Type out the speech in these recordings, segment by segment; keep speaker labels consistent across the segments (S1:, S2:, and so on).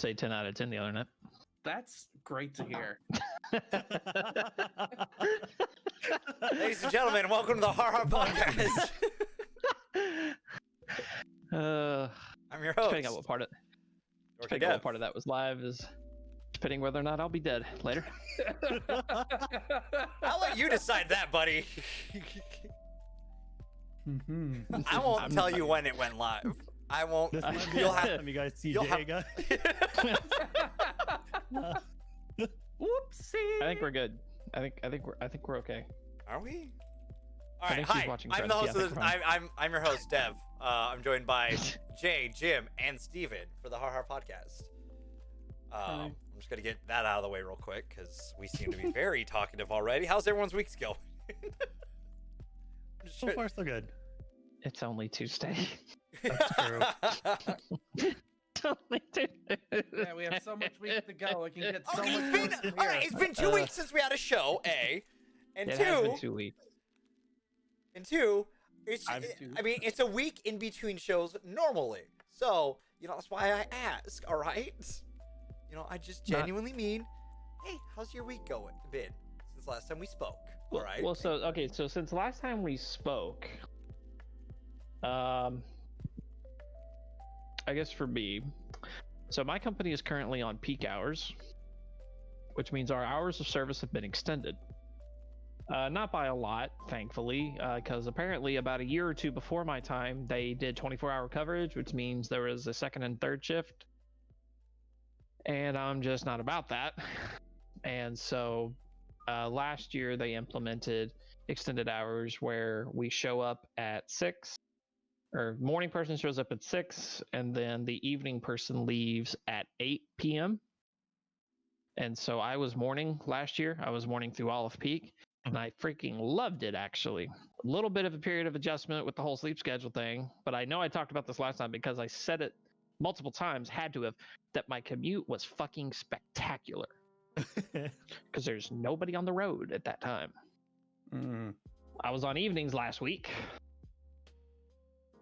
S1: say 10 out of 10 the other night.
S2: That's great to hear.
S3: Ladies and gentlemen, welcome to the HarHar Podcast. I'm your host.
S1: Depending on what part of that was live is depending whether or not I'll be dead later.
S3: I'll let you decide that, buddy. I won't tell you when it went live. I won't. You'll have
S4: you guys see Jay guys.
S2: Whoopsie.
S1: I think we're good. I think we're okay.
S3: Are we? All right.
S1: think
S3: Hi.
S1: she's watching
S3: I'm the
S1: Friends.
S3: host
S1: Yeah,
S3: of this. I'm your host, Dev. I'm joined by Jay, Jim, and Stevin for the HarHar Podcast. I'm just gonna get that out of the way real quick because we seem to be very talkative already. How's everyone's weeks going?
S4: So far, so good.
S1: It's only Tuesday.
S4: That's true.
S1: It's only Tuesday.
S2: Yeah, we have so much week to go. It can get so
S3: Okay,
S2: much
S3: it's
S2: worse
S3: been
S2: from
S3: all
S2: here.
S3: right. It's been 2 weeks since we had a show. A, and
S1: It has been
S3: two,
S1: 2 weeks.
S3: and two. It's,
S2: I'm too.
S3: I mean, it's a week in between shows normally. So that's why I ask. All right. I just genuinely mean, hey, how's your week been since last time we spoke? All right.
S1: Well, so since last time we spoke, I guess for me, so my company is currently on peak hours, which means our hours of service have been extended. Not by a lot, thankfully, because apparently about a year or two before my time, they did 24-hour coverage, which means there was a second and third shift. And I'm just not about that. And so last year they implemented extended hours where we show up at 6, or morning person shows up at 6, and then the evening person leaves at 8 p.m. And so I was morning last year. I was morning through all of peak, and I freaking loved it, actually. A little bit of a period of adjustment with the whole sleep schedule thing, but I know I talked about this last time because I said it multiple times, had to have, that my commute was fucking spectacular. Because there's nobody on the road at that time. I was on evenings last week,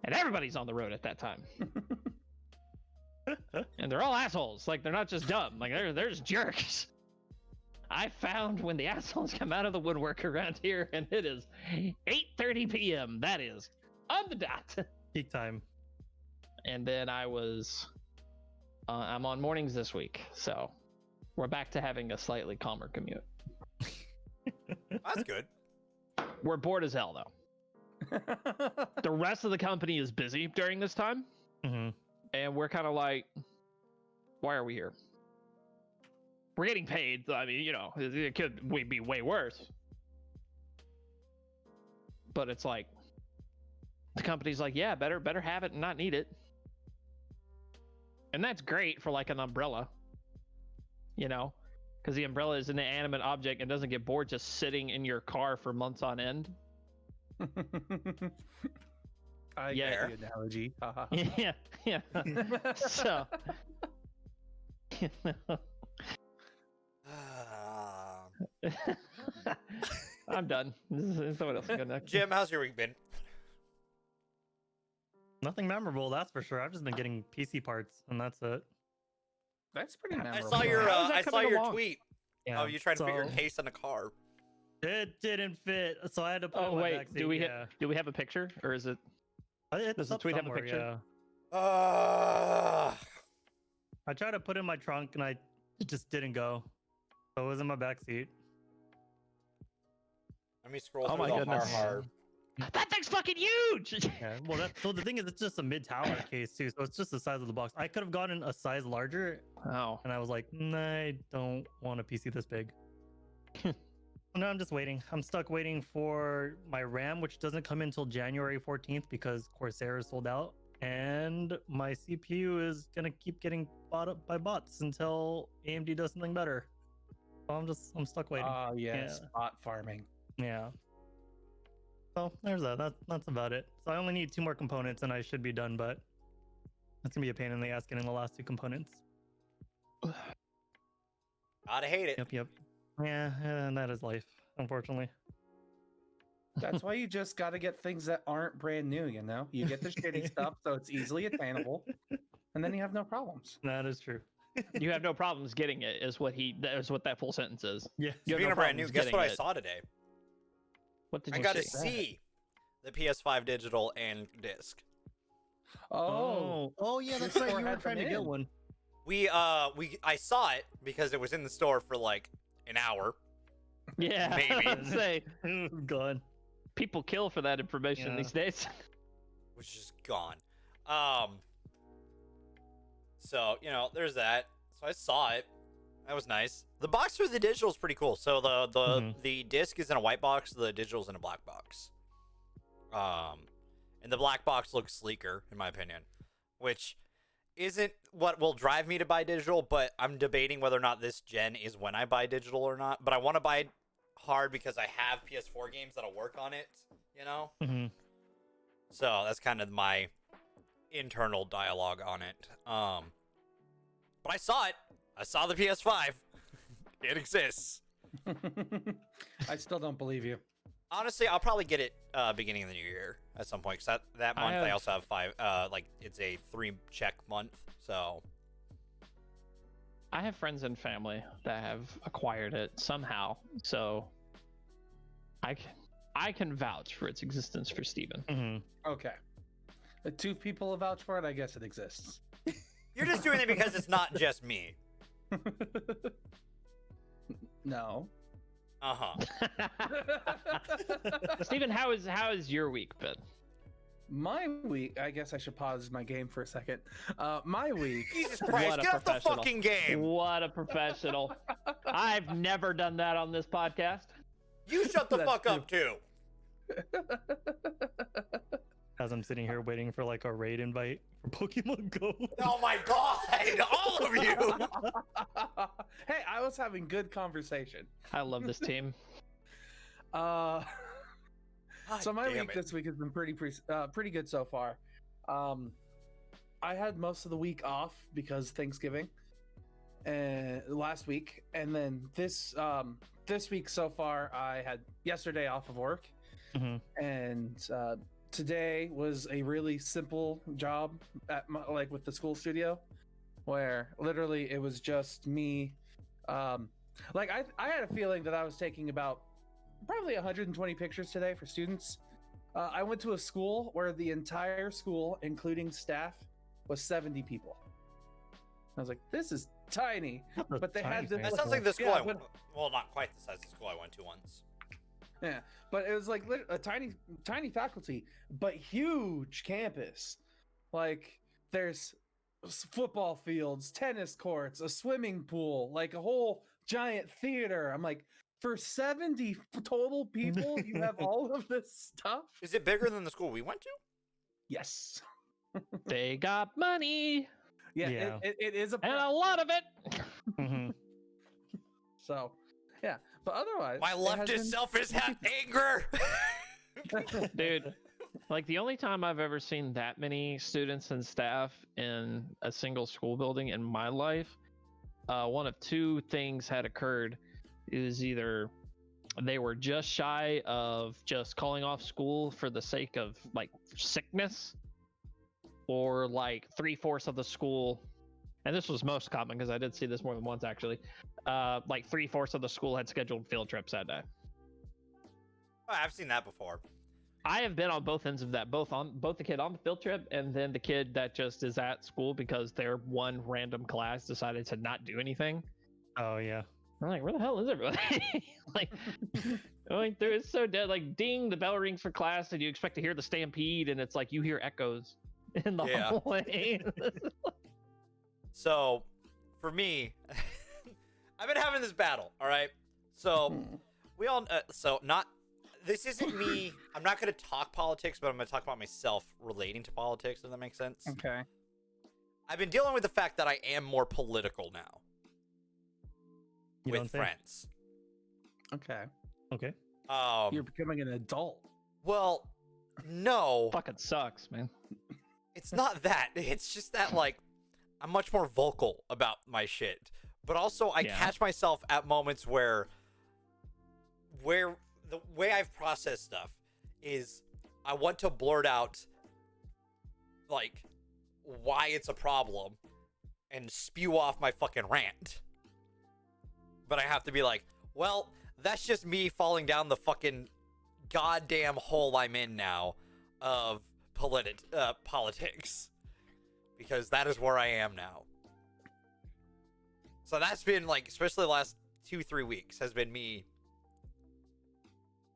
S1: and everybody's on the road at that time. And they're all assholes. Like, they're not just dumb. Like, they're just jerks. I found when the assholes come out of the woodwork around here, and it is 8:30 p.m. That is on the dot.
S4: Peak time.
S1: And then I'm on mornings this week, so we're back to having a slightly calmer commute.
S3: That's good.
S1: We're bored as hell, though. The rest of the company is busy during this time, and we're kind of like, why are we here? We're getting paid. I mean, it could be way worse. But it's like, the company's like, yeah, better have it and not need it. And that's great for like an umbrella, because the umbrella is an inanimate object and doesn't get bored just sitting in your car for months on end.
S2: I
S1: Yeah.
S2: get the analogy.
S1: Yeah. So, I'm done. Someone else can go next.
S3: Jim, how's your week been?
S4: Nothing memorable, that's for sure. I've just been getting PC parts, and that's it.
S2: That's pretty
S3: I
S2: memorable.
S3: saw your
S1: How is that
S3: I saw
S1: coming
S3: your
S1: along?
S3: tweet.
S4: Yeah.
S3: Oh, you trying to fit your
S4: so
S3: case in a car?
S4: It didn't fit, so I had to put it
S1: Oh
S4: in my
S1: wait,
S4: backseat.
S1: do we
S4: yeah.
S1: have a picture, or is it?
S4: It's
S1: does the
S4: up
S1: tweet have a
S4: somewhere,
S1: picture?
S4: Yeah. I tried to put it in my trunk, and it just didn't go. So it was in my backseat.
S3: Let me scroll
S1: Oh
S3: through
S1: my
S3: the
S1: goodness.
S3: HarHar.
S1: That thing's fucking huge.
S4: Yeah. Well, so the thing is, it's just a mid-tower case too, so it's just the size of the box. I could have gotten a size larger,
S1: Oh,
S4: and I was like, nah, I don't want a PC this big. No, I'm just waiting. I'm stuck waiting for my RAM, which doesn't come in until January 14th because Corsair is sold out, and my CPU is gonna keep getting bought up by bots until AMD does something better. So I'm stuck waiting.
S2: Oh, yeah,
S4: Yeah.
S2: spot farming.
S4: Yeah. So there's that. That's about it. So I only need 2 more components and I should be done, but that's gonna be a pain in the ass getting the last 2 components.
S3: Gotta hate it.
S4: Yep. Yeah, and that is life, unfortunately.
S2: That's why you just got to get things that aren't brand new, You get the shitty stuff so it's easily attainable, and then you have no problems.
S4: That is true.
S1: You have no problems getting it. Is what that full sentence is.
S4: Yeah.
S1: You have
S3: Speaking
S1: no
S3: of brand new,
S1: problems
S3: guess what I
S1: getting it.
S3: saw today?
S1: What did
S3: I
S1: you
S3: got to
S1: see?
S3: see the PS5 digital and disc.
S2: Oh,
S4: Yeah, that's
S2: Your
S4: right.
S2: store
S4: You were
S2: had
S4: trying to
S2: them
S4: get
S2: in.
S4: one.
S3: I saw it because it was in the store for like an hour.
S1: Yeah,
S3: Maybe.
S1: I'd say
S4: Gone.
S1: people kill for that information
S4: Yeah.
S1: these days.
S3: Was just gone. So there's that. So I saw it. That was nice. The box for the digital is pretty cool. So the disc is in a white box. The digital's in a black box. And the black box looks sleeker in my opinion, which isn't what will drive me to buy digital. But I'm debating whether or not this gen is when I buy digital or not. But I want to buy hard because I have PS4 games that'll work on it.
S4: Mm-hmm.
S3: So that's kind of my internal dialogue on it. But I saw it. I saw the PS5. It exists.
S2: I still don't believe you.
S3: Honestly, I'll probably get it beginning of the new year at some point. Cause that month I
S1: have-
S3: also have 5. It's a 3-check month. So
S1: I have friends and family that have acquired it somehow, so I can vouch for its existence for Stephen.
S4: Mm-hmm.
S2: Okay. The 2 people have vouched for it. I guess it exists.
S3: you're just doing it because it's not just me.
S2: No.
S1: Stephen, how is your week been?
S2: My week. I guess I should pause my game for a second. My week.
S3: Jesus Christ!
S1: What a
S3: Get off the
S1: professional.
S3: fucking game.
S1: What a professional! I've never done that on this podcast.
S3: You shut the
S2: That's
S3: fuck up too.
S4: As I'm sitting here waiting for like a raid invite for Pokemon Go.
S3: Oh my god! All of you.
S2: Hey, I was having good conversation.
S1: I love this team.
S2: So
S3: God
S2: my
S3: damn
S2: week
S3: it.
S2: this week has been pretty good so far. I had most of the week off because Thanksgiving, and last week, and then this week so far I had yesterday off of work,
S4: Mm-hmm.
S2: and today was a really simple job at with the school studio, where literally it was just me. I had a feeling that I was taking about probably 120 pictures today for students. I went to a school where the entire school, including staff, was 70 people. I was like, this is tiny. But they had
S3: That
S2: the-
S3: sounds like the school
S2: Yeah,
S3: I
S2: but-
S3: went. Well, not quite the size of the school I went to once.
S2: Yeah, but it was like a tiny faculty, but huge campus. Like there's football fields, tennis courts, a swimming pool, like a whole giant theater. I'm like, for 70 total people, you have all of this stuff?
S3: Is it bigger than the school we went to?
S2: Yes.
S1: They got money
S2: Yeah,
S4: Yeah.
S2: It is a
S1: and a lot of it.
S4: Mm-hmm.
S2: so yeah, but otherwise
S3: My
S2: it has
S3: leftist
S2: been-
S3: self is anger.
S1: Dude, like the only time I've ever seen that many students and staff in a single school building in my life, one of 2 things had occurred. It was either they were just shy of just calling off school for the sake of like sickness, or like 3/4 of the school, and this was most common because I did see this more than once actually, like 3/4 of the school had scheduled field trips that day.
S3: Oh, I've seen that before.
S1: I have been on both ends of that, both the kid on the field trip and then the kid that just is at school because their one random class decided to not do anything.
S4: Oh yeah.
S1: I'm like, where the hell is everybody? Like, going through it's so dead. Like, ding, the bell rings for class, and you expect to hear the stampede, and it's like you hear echoes in the
S3: Yeah.
S1: hallway.
S3: So, for me, I've been having this battle. All right. So we all. This isn't me. I'm not going to talk politics, but I'm going to talk about myself relating to politics. If that makes sense.
S2: Okay.
S3: I've been dealing with the fact that I am more political now
S4: You
S3: with
S4: don't say?
S3: friends.
S2: Okay.
S4: Okay.
S2: You're becoming an adult.
S3: Well, no,
S1: Fucking sucks, man.
S3: it's not that. It's just that like I'm much more vocal about my shit, but also I
S1: Yeah.
S3: catch myself at moments where the way I've processed stuff is I want to blurt out like why it's a problem, and spew off my fucking rant. But I have to be like, well, that's just me falling down the fucking goddamn hole I'm in now of politics. Because that is where I am now. So that's been like, especially the last 2-3 weeks, has been me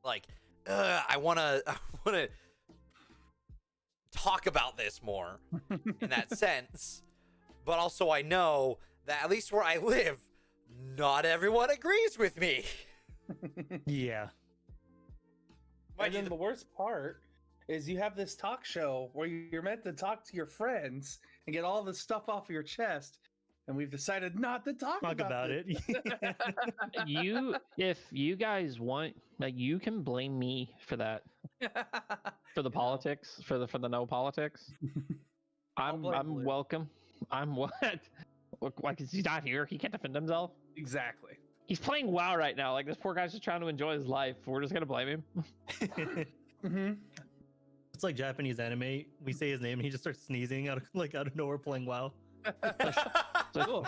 S3: like, I wanna talk about this more in that sense. But also I know that at least where I live, not everyone agrees with me.
S4: Yeah.
S2: And then the worst part is you have this talk show where you're meant to talk to your friends and get all this stuff off your chest, and we've decided not to talk about
S4: it.
S1: If you guys want, like, you can blame me for that, for the politics, for the no politics. I'm
S2: Blue.
S1: welcome. I'm what? Like, he's not here. He can't defend himself.
S2: Exactly.
S1: He's playing WoW right now. Like, this poor guy's just trying to enjoy his life. We're just gonna blame him.
S2: Mm-hmm.
S4: It's like Japanese anime. We say his name and he just starts sneezing out of nowhere playing WoW.
S1: All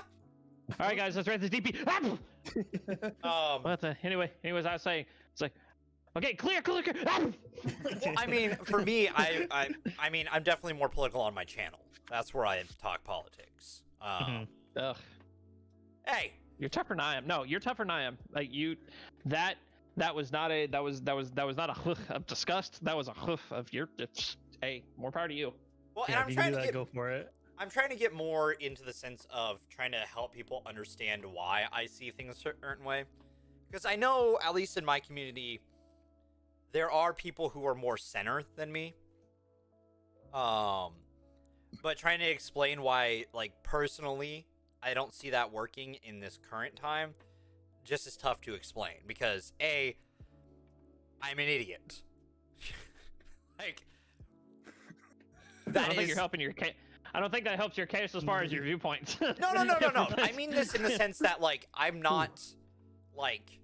S1: right, guys, let's rate this DP. What the? Anyways, I was saying, it's like, okay, clear.
S3: Well, I mean, for me, I mean, I'm definitely more political on my channel. That's where I talk politics.
S1: Ugh.
S3: Hey,
S1: You're tougher than I am. No, you're tougher than I am. Like, you, that was not a hoof of disgust. That was a hoof of your. Hey, more power to you.
S3: well,
S4: Yeah,
S3: and
S4: if you can do that, go for it.
S3: I'm trying to get more into the sense of trying to help people understand why I see things a certain way. Because I know, at least in my community, there are people who are more center than me. But trying to explain why, like, personally, I don't see that working in this current time just is tough to explain. Because, A, I'm an idiot. Like,
S1: I don't think you're helping your case. I don't think that helps your case as far as your viewpoints.
S3: No. I mean this in the sense that, like, I'm not, like,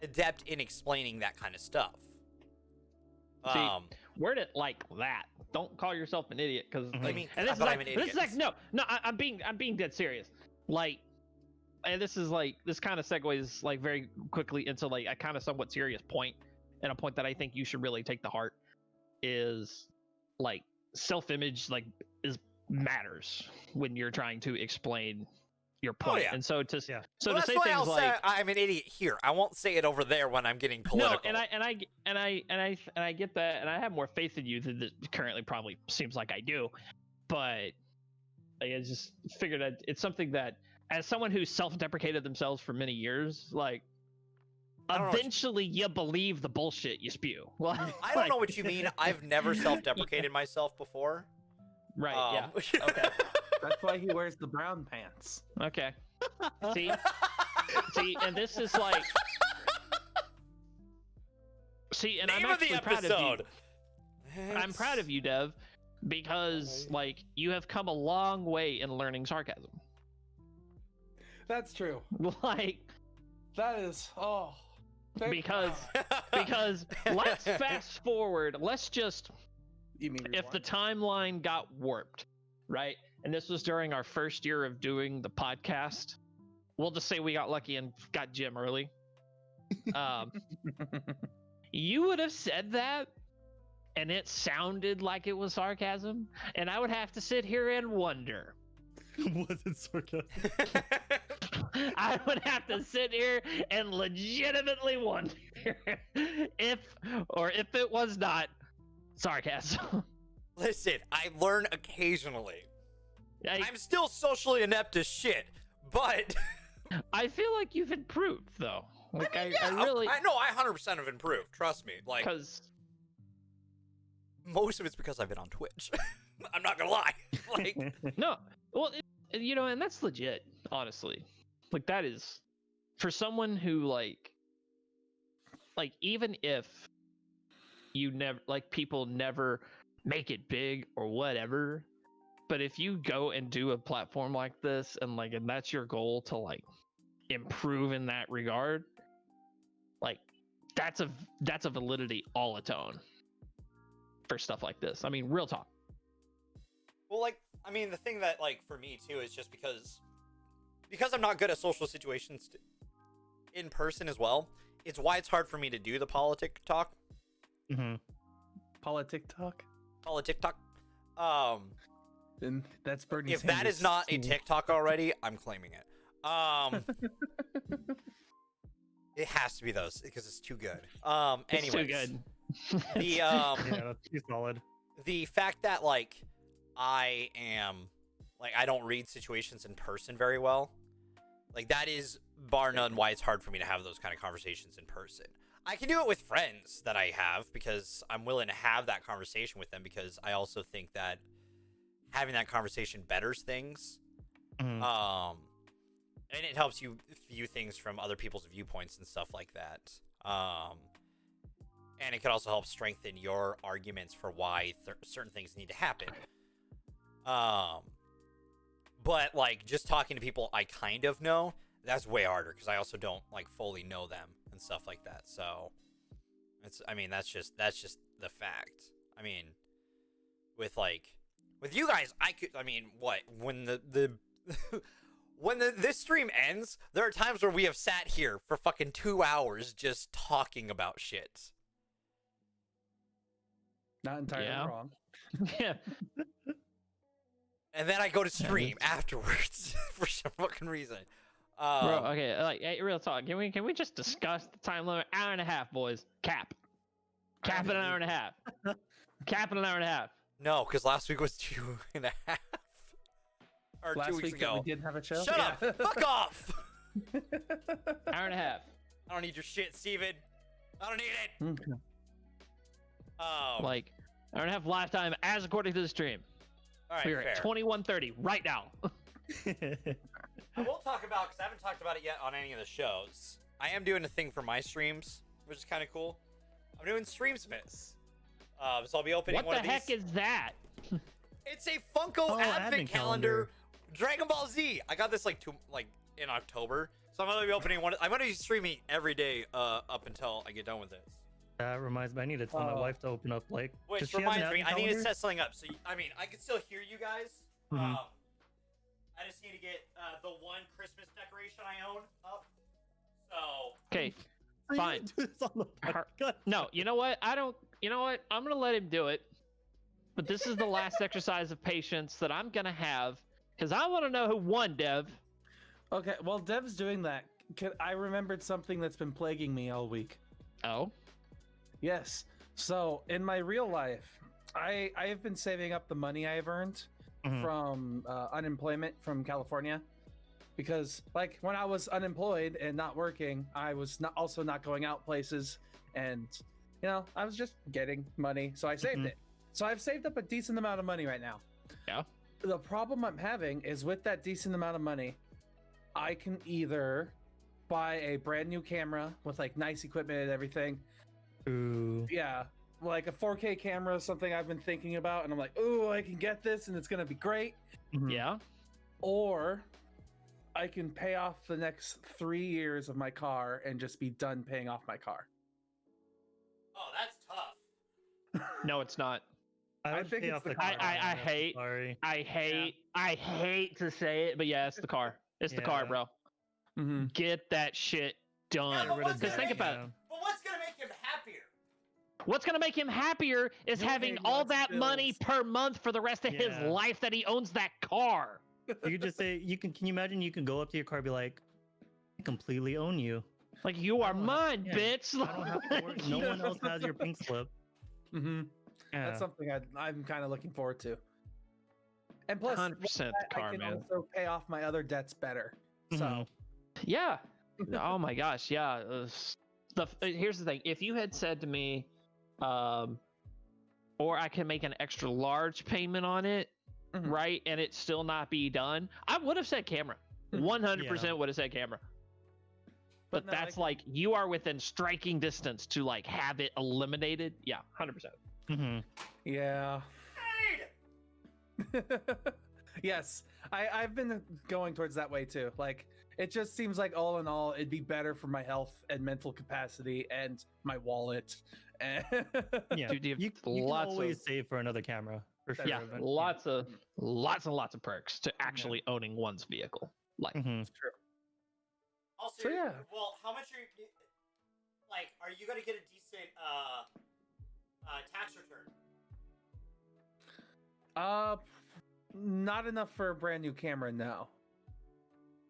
S3: adept in explaining that kind of stuff.
S1: See, word it like that. Don't call yourself an idiot, because
S3: I mean,
S1: and this is
S3: I'm
S1: like,
S3: an idiot.
S1: this is like, no. I'm being dead serious. Like, and this kind of segues like very quickly into like a kind of somewhat serious point, and a point that I think you should really take to heart is like self-image, like, matters when you're trying to explain your point.
S3: Yeah.
S1: And so to say
S3: that's why
S1: things
S3: I'll
S1: like,
S3: say I'm an idiot here. I won't say it over there when I'm getting political.
S1: no, and I get that, and I have more faith in you than this currently probably seems like I do, but I just figured that it's something that, as someone who's self-deprecated themselves for many years, like, eventually you believe the bullshit you spew. Well,
S3: I don't know what you mean. I've never self-deprecated myself before.
S1: Right, yeah.
S2: Okay. That's why he wears the brown pants.
S1: Okay. See, and this is like, and
S3: Name
S1: I'm
S3: of the
S1: actually proud of
S3: episode.
S1: you. I'm proud of you, Dev, because like you have come a long way in learning sarcasm.
S2: That's true.
S1: Like,
S2: That is
S1: because let's fast forward. Let's just,
S2: you mean
S1: if the timeline got warped, right? And this was during our first year of doing the podcast. We'll just say we got lucky and got Jim early. You would have said that, and it sounded like it was sarcasm, and I would have to sit here and wonder.
S4: Was it sarcasm?
S1: I would have to sit here and legitimately wonder if it was not sarcasm.
S3: Listen, I learn occasionally.
S1: I'm
S3: I'm still socially inept as shit, but
S1: I feel like you've improved, though. Like,
S3: I know I 100% have improved. Trust me. Like,
S1: because
S3: most of it's because I've been on Twitch. I'm not gonna lie. Like,
S1: no, well, and that's legit, honestly. Like, that is, for someone who like even if you never, like, people never make it big or whatever, but if you go and do a platform like this and that's your goal to like improve in that regard, like, that's a validity all its own for stuff like this. I mean, real talk.
S3: well, like, I mean, the thing that, like, for me, too, is just because I'm not good at social situations in person as well, it's why it's hard for me to do the politic talk.
S4: Mm-hmm.
S2: Politic talk.
S3: Politic talk.
S2: Then that's Bernie
S3: If
S2: Sanders.
S3: that is not a TikTok already, I'm claiming it. It has to be those because it's too good.
S1: It's too
S3: Anyways,
S1: good.
S3: the
S4: Yeah, that's too solid.
S3: the fact that like I don't read situations in person very well. Like that is bar none why it's hard for me to have those kind of conversations in person. I can do it with friends that I have because I'm willing to have that conversation with them because I also think that having that conversation betters things.
S4: Mhm.
S3: And it helps you view things from other people's viewpoints and stuff like that. And it could also help strengthen your arguments for why certain things need to happen. But like just talking to people I kind of know, that's way harder because I also don't like fully know them and stuff like that. So that's just the fact. I mean, with you guys, when the when this stream ends, there are times where we have sat here for fucking 2 hours just talking about shit.
S2: Not entirely
S1: Yeah.
S2: wrong.
S1: Yeah.
S3: And then I go to stream afterwards for some fucking reason.
S1: Bro, okay, like hey, real talk. Can we just discuss the time limit? Hour and a half, boys. Cap it an hour and a half. Cap it an hour and a half.
S3: No, because last week was 2.5. Or
S2: Last
S3: 2 weeks
S2: week that
S3: ago.
S2: we did have a show.
S3: Shut up! Fuck off!
S1: Hour and a half.
S3: I don't need your shit, Steven. I don't need it.
S2: Okay.
S1: Like hour and a half lifetime as according to the stream.
S3: all right,
S1: We're
S3: fair.
S1: at 21:30 right now.
S3: I won't talk about because I haven't talked about it yet on any of the shows. I am doing a thing for my streams, which is kind of cool. I'm doing Stream Smiths. So I'll be opening
S1: What
S3: one
S1: the
S3: of these.
S1: heck is that?
S3: It's a Funko advent calendar.
S4: calendar.
S3: Dragon Ball Z. I got this in October, so I'm gonna be opening one. I'm gonna be streaming every day up until I get done with this.
S4: That reminds me, I need to tell my
S2: Oh.
S4: wife to open up like.
S3: Which
S4: does she have an
S3: reminds me,
S4: advent
S3: I need to
S4: calendar?
S3: set something up. So I can still hear you guys.
S4: Mhm.
S3: I just need to get the one Christmas decoration I own up. So
S1: Okay,
S4: So you
S1: fine.
S4: do this on the
S1: Har-
S4: podcast?
S1: no, you know what? You know what? I'm gonna let him do it. But this is the last exercise of patience that I'm gonna have because I want to know who won, Dev.
S2: Okay, while Dev's doing that, I remembered something that's been plaguing me all week.
S1: Oh,
S2: Yes. So in my real life, I have been saving up the money I've earned
S4: Mhm.
S2: from unemployment from California, because like when I was unemployed and not working, I was not going out places, and I was just getting money, so I saved
S4: Mhm.
S2: it. So I've saved up a decent amount of money right now.
S1: Yeah.
S2: The problem I'm having is with that decent amount of money, I can either buy a brand new camera with like nice equipment and everything.
S4: Ooh.
S2: Yeah, like a 4K camera is something I've been thinking about, and I'm like, oh, I can get this and it's gonna be great.
S4: Mhm.
S1: yeah.
S2: Or I can pay off the next 3 years of my car and just be done paying off my car.
S3: oh, that's tough.
S1: No, it's not.
S2: I
S4: would
S2: think
S4: pay
S2: it's
S4: off
S2: the
S4: the
S2: car.
S4: car.
S1: I
S4: I'm
S1: hate-
S4: Sorry.
S1: I hate to say it, but yeah, it's the car. It's the car,
S4: Yeah.
S1: bro.
S2: Mm-hmm.
S1: Get that shit done.
S3: Yeah, but what's
S1: Because
S3: gonna
S1: think
S3: make
S1: about it.
S4: Yeah.
S3: But what's gonna make him happier?
S1: What's gonna make him happier is
S2: Moving
S1: having all
S2: lots of
S1: that money
S2: bills.
S1: per month for the rest of his
S4: Yeah.
S1: life that he owns that car.
S4: You could just say can you imagine you can go up to your car and be like, I completely own you.
S1: Like you
S4: I
S1: are
S4: don't have-
S1: mine,
S4: yeah,
S1: bitch.
S4: I don't have to worry. No one else has your pink slip.
S2: Mm-hmm.
S4: Yeah.
S2: That's something I'm kind of looking forward to. And plus,
S1: 100%
S2: with
S1: the
S2: that,
S1: car,
S2: I can
S1: man.
S2: also pay off my other debts better. So
S4: Mhm.
S1: Yeah. Oh my gosh. Yeah. Here's the thing. If you had said to me, or I can make an extra large payment on it,
S2: Mhm.
S1: right, and it still not be done, I would have said camera. 100% would have said camera. But
S2: no,
S1: that's like you are within striking distance to like have it eliminated. Yeah, 100%.
S4: Mhm.
S2: yeah.
S3: Hey!
S2: Yes, I've been going towards that way too. Like, it just seems like all in all, it'd be better for my health and mental capacity and my wallet. And
S4: Yeah.
S1: Dude, you have
S4: You can
S1: lots
S4: always
S1: of
S4: save for another camera. For sure.
S1: Yeah,
S4: Evan.
S1: lots and lots of perks to actually owning one's vehicle. Like,
S4: Mhm.
S2: It's true.
S3: Also,
S2: So, yeah.
S3: well, how much are you like? Are you gonna get a decent tax return?
S2: Not enough for a brand new camera now.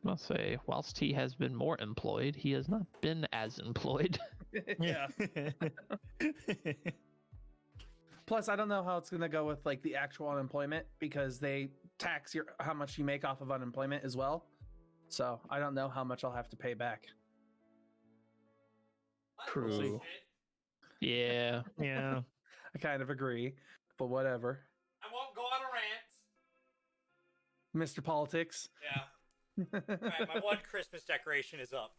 S1: I'll say, whilst he has been more employed, he has not been as employed.
S2: Yeah. Plus, I don't know how it's gonna go with like the actual unemployment because they tax your how much you make off of unemployment as well. So I don't know how much I'll have to pay back.
S1: True. Yeah.
S4: Yeah.
S2: I kind of agree, but whatever.
S3: I won't go on a rant.
S2: Mr. Politics.
S3: Yeah. Alright, my one Christmas decoration is up.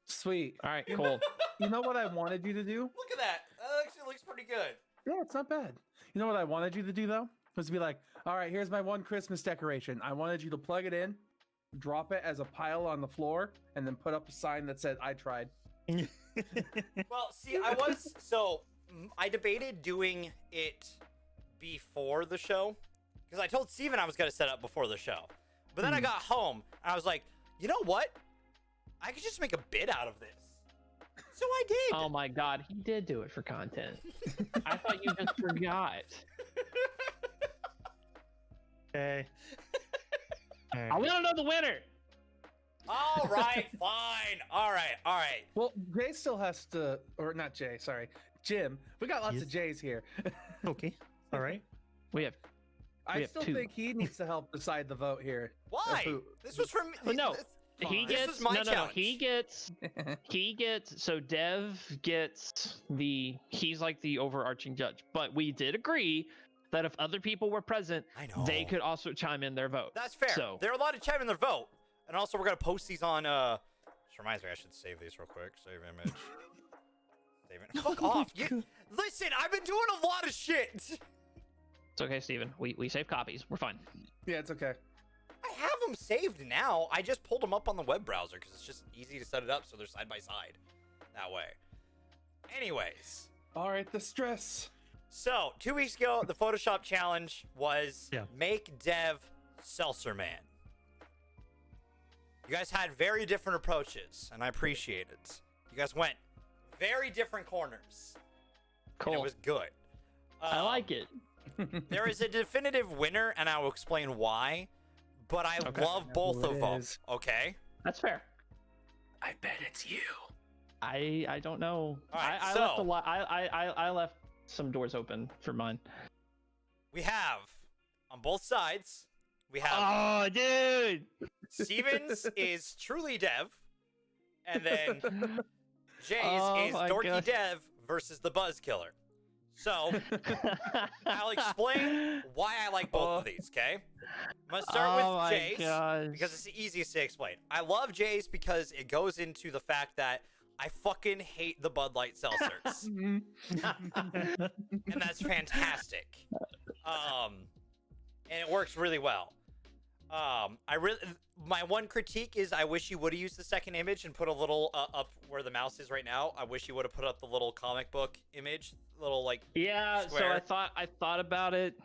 S2: Sweet.
S1: All right, cool.
S2: You know what I wanted you to do?
S3: Look at that. That actually looks pretty good.
S2: Yeah, it's not bad. You know what I wanted you to do though? Was to be like, all right, here's my one Christmas decoration. I wanted you to plug it in, drop it as a pile on the floor, and then put up a sign that said, I tried.
S3: Well, see, I debated doing it before the show because I told Steven I was going to set up before the show. But then I got home and I was like, you know what? I could just make a bit out of this. So I did.
S1: Oh my god, he did do it for content. I thought you just forgot.
S4: Okay.
S1: I want to know the winner.
S3: All right, fine. All right.
S2: Well, Jay still has to, or not Jay, sorry, Jim. We got lots
S4: Yes.
S2: of Jays here.
S4: Okay. All right.
S1: We have.
S2: I
S1: have
S2: still
S1: two.
S2: think he needs to help decide the vote here.
S3: Why?
S2: Who-
S3: This was from
S1: Well, no. He
S2: Fine.
S3: This
S1: gets
S3: was my
S1: no.
S3: challenge.
S1: He gets. So Dev gets he's like the overarching judge. But we did agree that if other people were present,
S3: I know.
S1: they could also chime in their vote.
S3: That's fair.
S1: So
S3: They're allowed to chime in their vote. And also, we're going to post these on, This reminds me, I should save these real quick. Save image. Save it. Fuck off. Listen, I've been doing a lot of shit.
S1: it's okay, Steven. We save copies. We're fine.
S2: Yeah, it's okay.
S3: I have them saved now. I just pulled them up on the web browser because it's just easy to set it up so they're side by side that way. Anyways.
S2: All right, the stress.
S3: So, 2 weeks ago, the Photoshop challenge was make Dev Seltzer Man. You guys had very different approaches, and I appreciate it. You guys went very different corners.
S1: Cool.
S3: And it was good.
S1: I like it.
S3: There is a definitive winner, and I will explain why. But I
S1: Okay.
S3: love both
S2: Who it
S3: of them.
S2: is.
S3: Okay.
S1: That's fair.
S2: I bet it's you.
S1: I don't know.
S3: All right,
S1: I
S3: so-
S1: left a lot. I left some doors open for mine.
S3: We have on both sides. We have
S1: Oh, dude.
S3: Stevens is truly Dev, and then Jay's
S1: Oh
S3: is
S1: my
S3: Dorky
S1: gosh.
S3: Dev versus the Buzz Killer. So I'll explain why I like both of these. Okay, I'm gonna start with Jay's because it's the easiest to explain. I love Jay's because it goes into the fact that I fucking hate the Bud Light seltzers, and that's fantastic. And it works really well. My one critique is I wish you would have used the second image and put a little up where the mouse is right now. I wish you would have put up the little comic book image, little like
S1: Yeah,
S3: square.
S1: so I thought about it.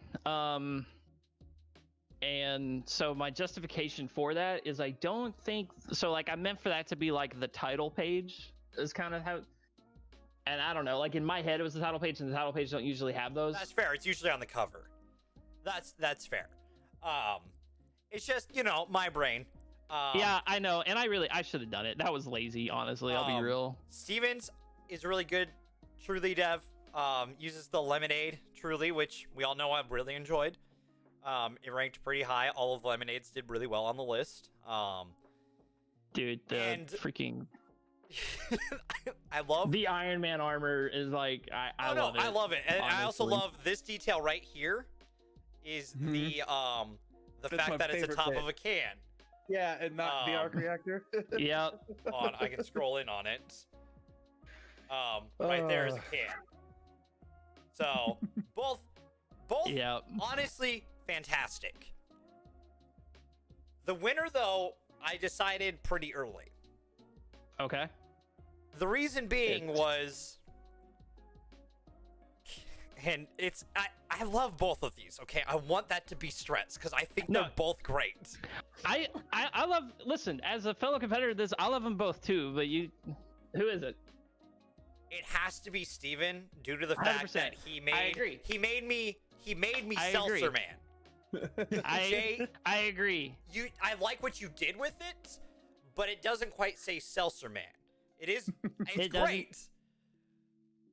S1: And so my justification for that is I don't think so. Like I meant for that to be like the title page is kind of how. And I don't know, like in my head it was the title page, and the title page don't usually have those.
S3: That's fair. It's usually on the cover. That's fair. It's just my brain.
S1: Yeah, I know, and I should have done it. That was lazy, honestly. I'll be real.
S3: Stevens is really good. Truly Dev uses the lemonade Truly, which we all know I've really enjoyed. It ranked pretty high. All of the lemonades did really well on the list.
S1: Dude,
S3: and-
S1: freaking
S3: I love
S1: the Iron Man armor is like I love it.
S3: I love it, and I also
S1: honestly.
S3: love this detail right here. Is the
S2: That's
S3: fact
S2: my
S3: that it's the
S2: favorite
S3: top
S2: bit.
S3: of a can.
S2: Yeah, and not the arc reactor.
S1: Yep.
S3: On, I can scroll in on it. Right there is a can. So both
S1: Yep.
S3: honestly fantastic. The winner though, I decided pretty early.
S1: Okay.
S3: The reason being was And I love both of these, okay? I want that to be stressed because I think they're both great.
S1: I love, listen, as a fellow competitor, I love them both too, but who is it?
S3: It has to be Stevin due to the fact
S1: 100%.
S3: that he made me
S1: I
S3: Seltzer
S1: agree.
S3: Man.
S1: I agree.
S3: I like what you did with it, but it doesn't quite say Seltzer Man. It's great.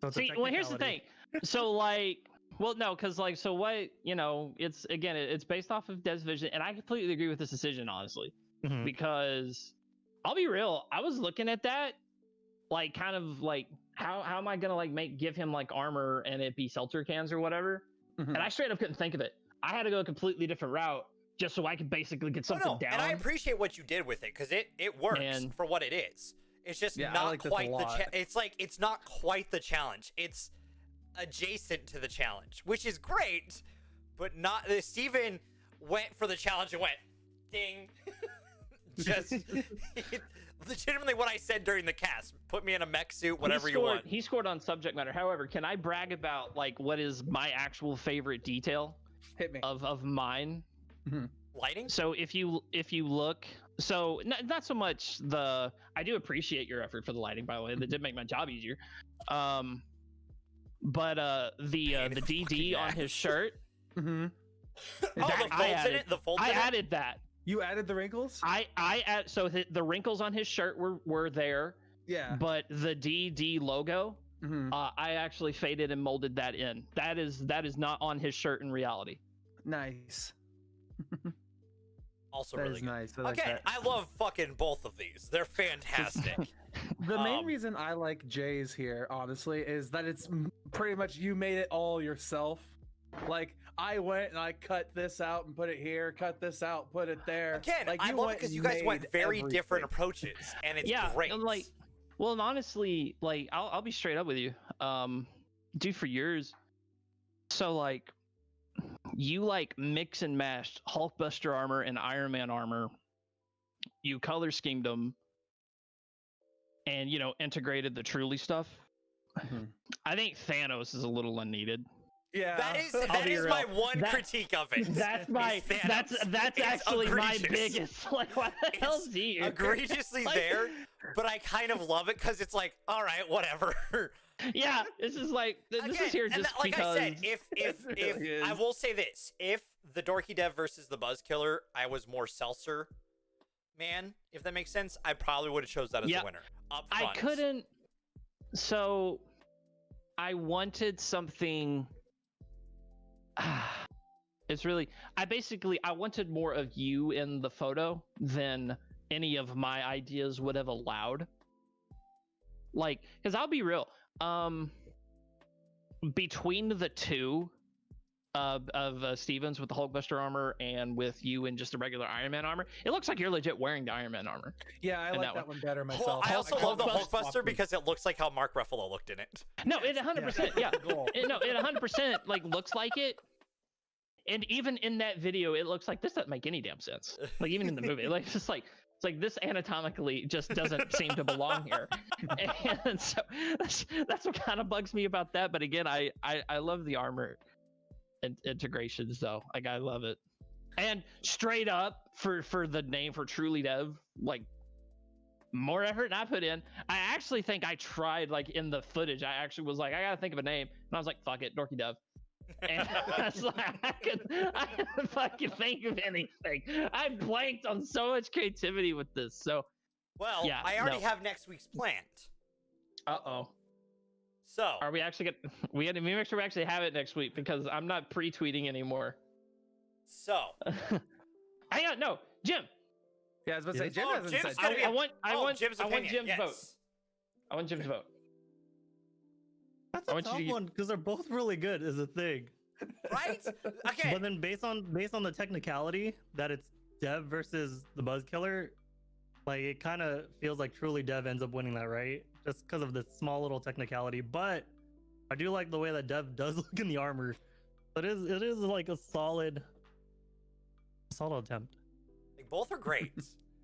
S4: So it's a
S1: See, well, here's the thing.
S4: technicality.
S1: So like, well, no, because like, so what, it's again, it's based off of Dev's vision, and I completely agree with this decision, honestly,
S4: Mhm.
S1: because I'll be real, I was looking at that, like, kind of like, how am I gonna like give him like armor and it be seltzer cans or whatever, and I straight up couldn't think of it. I had to go a completely different route just so I could basically get something down.
S3: And I appreciate what you did with it because it works for what it is. It's just not quite it's not quite the challenge. It's adjacent to the challenge, which is great, but not. Stephen went for the challenge and went ding. Just legitimately what I said during the cast. Put me in a mech suit, whatever you want.
S1: He scored on subject matter. However, can I brag about like what is my actual favorite detail?
S2: Hit me.
S1: Of mine.
S3: Lighting?
S1: So if you look, so not so much I do appreciate your effort for the lighting, by the way. That did make my job easier. But the DD on his shirt.
S2: Mm-hmm.
S3: The folds in it. The folds.
S1: I added that.
S2: You added the wrinkles?
S1: So the wrinkles on his shirt were there.
S2: Yeah.
S1: But the DD logo, I actually faded and molded that in. That is not on his shirt in reality.
S2: Nice.
S3: Also
S2: That
S3: really
S2: is
S3: good.
S2: nice. I like
S3: Again,
S2: that.
S3: I love fucking both of these. They're fantastic.
S2: The main reason I like Jay's here, honestly, is that it's pretty much you made it all yourself. Like, I went and I cut this out and put it here, cut this out, put it there.
S3: Again,
S2: like,
S3: I love it because you guys went very different approaches, and it's great.
S1: And like, well, and honestly, like, I'll be straight up with you. Dude, for years, so like, you like mix and mashed Hulkbuster armor and Iron Man armor. You color schemed them, and integrated the Truly stuff. I think Thanos is a little unneeded.
S2: Yeah,
S3: that is my one critique of it.
S1: That's actually my biggest. Like, what the hell's he?
S3: Egregiously there, but I kind of love it because it's like, all right, whatever.
S1: Yeah, this is like this is here just
S3: like
S1: because.
S3: I said, if I will say this, if the Dorky Dev versus the Buzzkiller, I was more Seltzer Man, if that makes sense, I probably would have chose that as the winner. Up front.
S1: I couldn't. So, I wanted something. It's really. I wanted more of you in the photo than any of my ideas would have allowed. Like, because I'll be real. Between the two of Stevens with the Hulkbuster armor and with you in just a regular Iron Man armor, it looks like you're legit wearing the Iron Man armor.
S2: Yeah, I like that one better myself.
S3: Well, I also love the Hulkbuster because it looks like how Mark Ruffalo looked in it.
S1: No, it 100%. Yeah, it 100% like looks like it. And even in that video, it looks like this doesn't make any damn sense. Like even in the movie, like it's like this anatomically just doesn't seem to belong here. And so that's what kind of bugs me about that. But again, I love the armor integrations though. Like I love it. And straight up for the name for Truly Dev, like more effort than I put in. I actually think I tried like in the footage. I actually was like, I gotta think of a name, and I was like, fuck it, Dorky Dev. And I was like, I couldn't fucking think of anything. I blanked on so much creativity with this. So,
S3: well, yeah, I already have next week's planned. So,
S1: are we actually we had to make sure we actually have it next week because I'm not pre-tweeting anymore.
S3: So,
S1: Jim.
S2: Yeah, I was about to say Jim hasn't said.
S1: I want
S3: Jim's
S1: vote. I want Jim's vote.
S4: That's a tough one because they're both really good is a thing.
S3: Right? Okay.
S4: But then based on the technicality that it's Dev versus the Buzzkiller, like it kind of feels like truly Dev ends up winning that, right? Just because of this small little technicality. But I do like the way that Dev does look in the armor. It is like a solid attempt.
S3: Like both are great.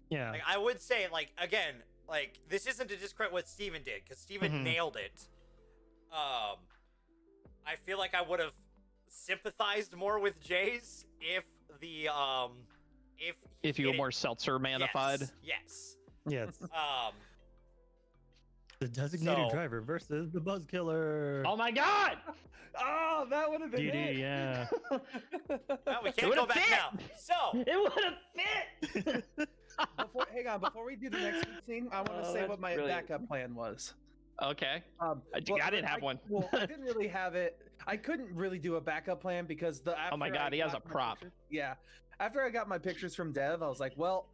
S4: Yeah.
S3: Like I would say, like again, like this isn't to discredit what Stephen did because Stephen nailed it. I feel like I would have sympathized more with Jay's if the
S1: If you were more seltzer manified.
S3: Yes.
S4: Yes.
S3: Yes.
S4: The designated
S3: So-
S4: driver versus the buzz killer.
S1: Oh my god!
S2: Oh, that would have been
S4: DD,
S2: it.
S4: yeah.
S3: Well, we can't
S1: would've
S3: go back
S1: fit.
S3: now. So,
S1: It would have fit.
S2: Hang on, before we do the next scene, I want to
S1: Oh,
S2: say
S1: that's
S2: what my
S1: brilliant.
S2: backup plan was.
S1: Okay.
S2: I
S1: I didn't have one.
S2: Well, I didn't really have it. I couldn't really do a backup plan because
S1: Oh my
S2: after
S1: god,
S2: I
S1: he has a
S2: got my
S1: prop.
S2: pictures- yeah, after I got my pictures from Dev, I was like, well,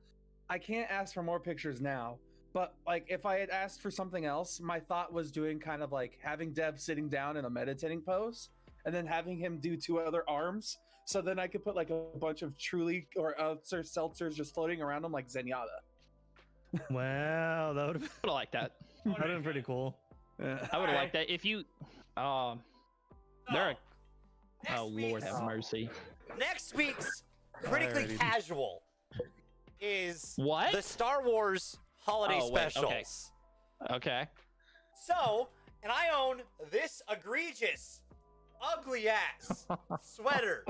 S2: I can't ask for more pictures now. But like, if I had asked for something else, my thought was doing kind of like having Dev sitting down in a meditating pose, and then having him do 2 other arms. So then I could put like a bunch of Truly or seltzers just floating around him like Zenyatta.
S4: Wow, that would have
S1: I would have liked that.
S4: been pretty cool.
S1: I would have liked that. If you, they're.
S3: next
S1: Oh Lord,
S3: week's-
S1: have mercy.
S3: next week's critically
S2: Alrighty.
S3: casual is
S1: What?
S3: the Star Wars holiday
S1: Oh, wait, okay.
S3: specials.
S1: Okay.
S3: So, and I own this egregious, ugly ass sweater,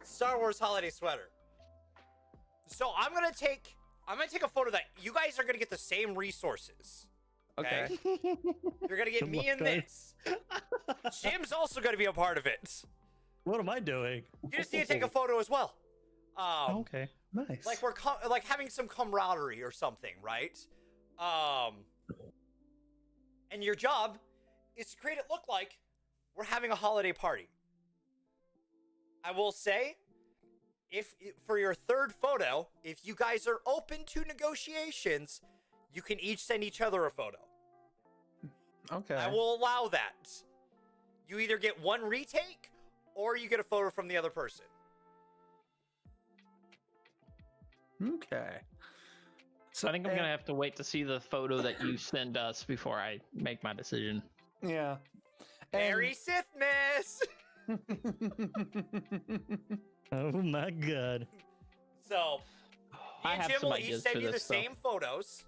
S3: Star Wars holiday sweater. So I'm gonna take a photo that you guys are gonna get the same resources.
S2: Okay.
S3: You're gonna get
S4: Good
S3: me
S4: luck,
S3: in
S4: guys.
S3: this. Jim's also gonna be a part of it.
S4: What am I doing?
S3: You just need to take a photo as well.
S4: Okay.
S2: Nice.
S3: Like we're like having some camaraderie or something, right? And your job is to create it look like we're having a holiday party. I will say, if for your third photo, if you guys are open to negotiations, you can each send each other a photo.
S2: Okay.
S3: I will allow that. You either get one retake or you get a photo from the other person.
S2: Okay. So
S1: I think I'm gonna have to wait to see the photo that you send us before I make my decision.
S2: Yeah.
S3: Merry Sithmas!
S4: Oh my god.
S3: So, me
S1: I
S3: and
S1: have
S3: Jim
S1: some
S3: will each
S1: ideas
S3: send
S1: for
S3: you the
S1: this, though.
S3: same photos.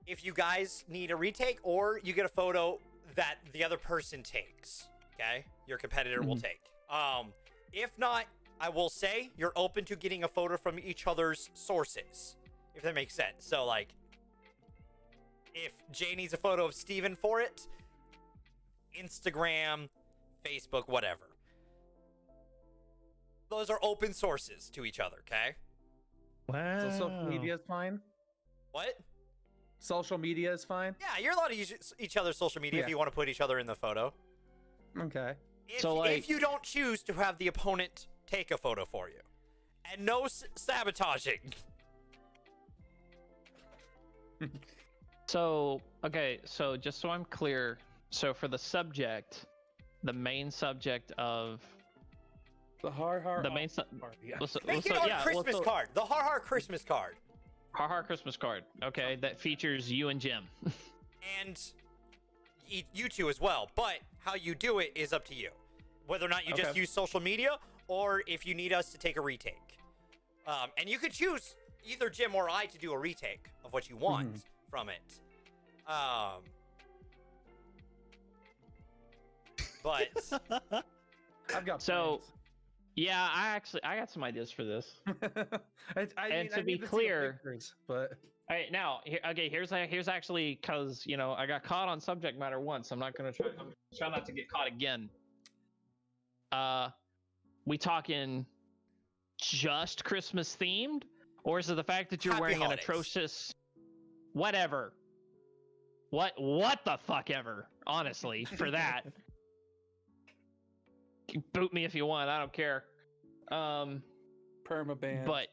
S3: If you guys need a retake, or you get a photo that the other person takes, okay? Your competitor will take. If not, I will say you're open to getting a photo from each other's sources, if that makes sense. So, like, if Jay needs a photo of Stevin for it, Instagram, Facebook, whatever. Those are open sources to each other, okay?
S4: Wow.
S2: So social media is fine.
S3: What?
S2: Social media is fine.
S3: Yeah, you're allowed to use each other's social media if
S2: Yeah.
S3: you want to put each other in the photo.
S2: Okay.
S3: If,
S1: So, like-
S3: if you don't choose to have the opponent take a photo for you. And no sabotaging.
S1: So, okay, so just so I'm clear, so for the subject, the main subject of
S2: The HarHar.
S1: the main
S2: party.
S3: Make it on a Christmas card. The HarHar Christmas card.
S1: HarHar Christmas card, okay, that features you and Jim.
S3: And you two as well. But how you do it is up to you. Whether or not you just
S2: Okay.
S3: use social media, or if you need us to take a retake. And you could choose either Jim or I to do a retake of what you want from it. But
S2: I've got
S1: So- Yeah, I got some ideas for this.
S2: plans.
S1: And to
S2: I
S1: be
S2: need see the
S1: clear-
S2: pictures, but
S1: All right, now, here's actually, because I got caught on subject matter once. I'm not gonna try not to get caught again. We talking just Christmas themed, or is it the fact that you're
S3: Happy
S1: wearing
S3: holidays.
S1: an atrocious, whatever, what the fuck ever? Honestly, for that, boot me if you want. I don't care.
S2: permaban.
S1: But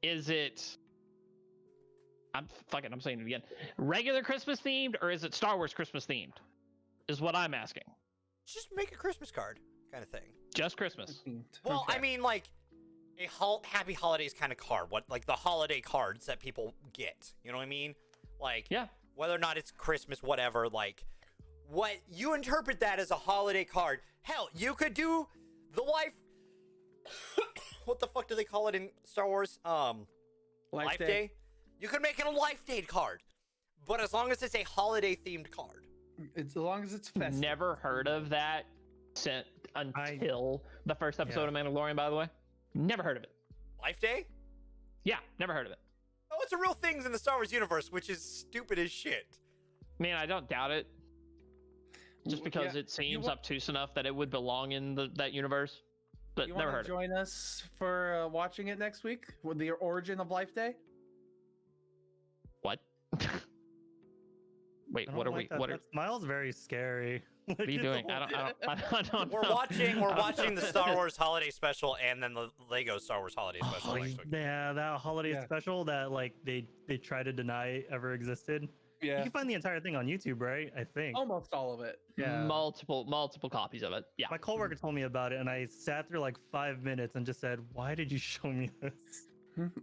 S1: is it? I'm saying it again. Regular Christmas themed, or is it Star Wars Christmas themed? Is what I'm asking.
S3: just make a Christmas card kind of thing.
S1: Just Christmas.
S3: Well,
S2: Okay.
S3: I mean, like a happy holidays kind of card. What, like the holiday cards that people get? You know what I mean? Like,
S1: Yeah.
S3: whether or not it's Christmas, whatever. Like, what you interpret that as a holiday card. Hell, you could do the life. What the fuck do they call it in Star Wars? Life Day. You could make it a Life Day card. but as long as it's a holiday-themed card.
S2: It's as long as it's festive.
S1: Never heard of that until the first episode of Mandalorian, by the way. Never heard of it.
S3: Life Day?
S1: Yeah, never heard of it.
S3: Oh, it's a real thing in the Star Wars universe, which is stupid as shit.
S1: Man, I don't doubt it. Just because it seems obtuse enough that it would belong in that universe. But
S2: You
S1: never
S2: want
S1: heard
S2: to
S1: of it.
S2: join us for watching it next week with the origin of Life Day?
S1: What? Wait,
S4: I
S1: what are
S4: don't
S1: we?
S4: like that.
S1: What are
S4: That smile's very scary.
S1: what are you doing? I don't know.
S3: We're watching the Star Wars Holiday Special and then the Lego Star Wars Holiday Special next week.
S4: Yeah, that holiday special that like they try to deny ever existed. You
S2: Yeah.
S4: can find the entire thing on YouTube, right? I think.
S2: Almost all of it.
S4: Yeah.
S1: Multiple copies of it. Yeah.
S4: My coworker told me about it, and I sat through like 5 minutes and just said, "Why did you show me this?"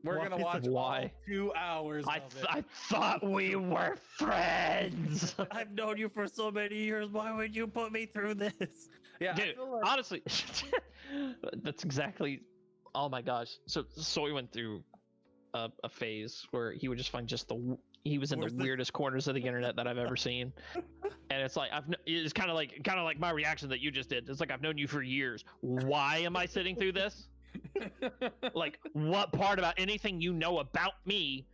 S2: We're
S4: Why
S2: gonna
S4: is it-
S2: watch
S1: why?
S2: all 2 hours of it.
S1: I thought we were friends.
S4: I've known you for so many years. Why would you put me through this?
S2: Yeah, I
S1: Dude,
S2: feel like-
S1: honestly, that's exactly. Oh my gosh. So Soy went through a phase where he would just find he was in the
S4: Worth it.
S1: weirdest corners of the internet that I've ever seen, and it's like it's kind of like my reaction that you just did. It's like I've known you for years. Why am I sitting through this? Like, what part about anything you know about me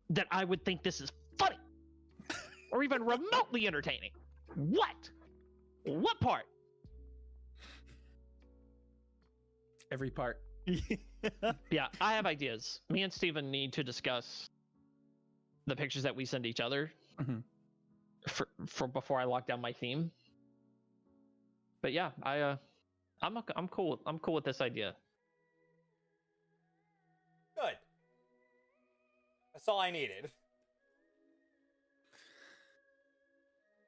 S1: that I would think this is funny or even remotely entertaining? What part?
S2: every part.
S1: Yeah, I have ideas. Me and Stephen need to discuss the pictures that we send each other
S2: Mhm.
S1: for before I lock down my theme. But yeah, I'm cool. I'm cool with this idea.
S3: Good. That's all I needed.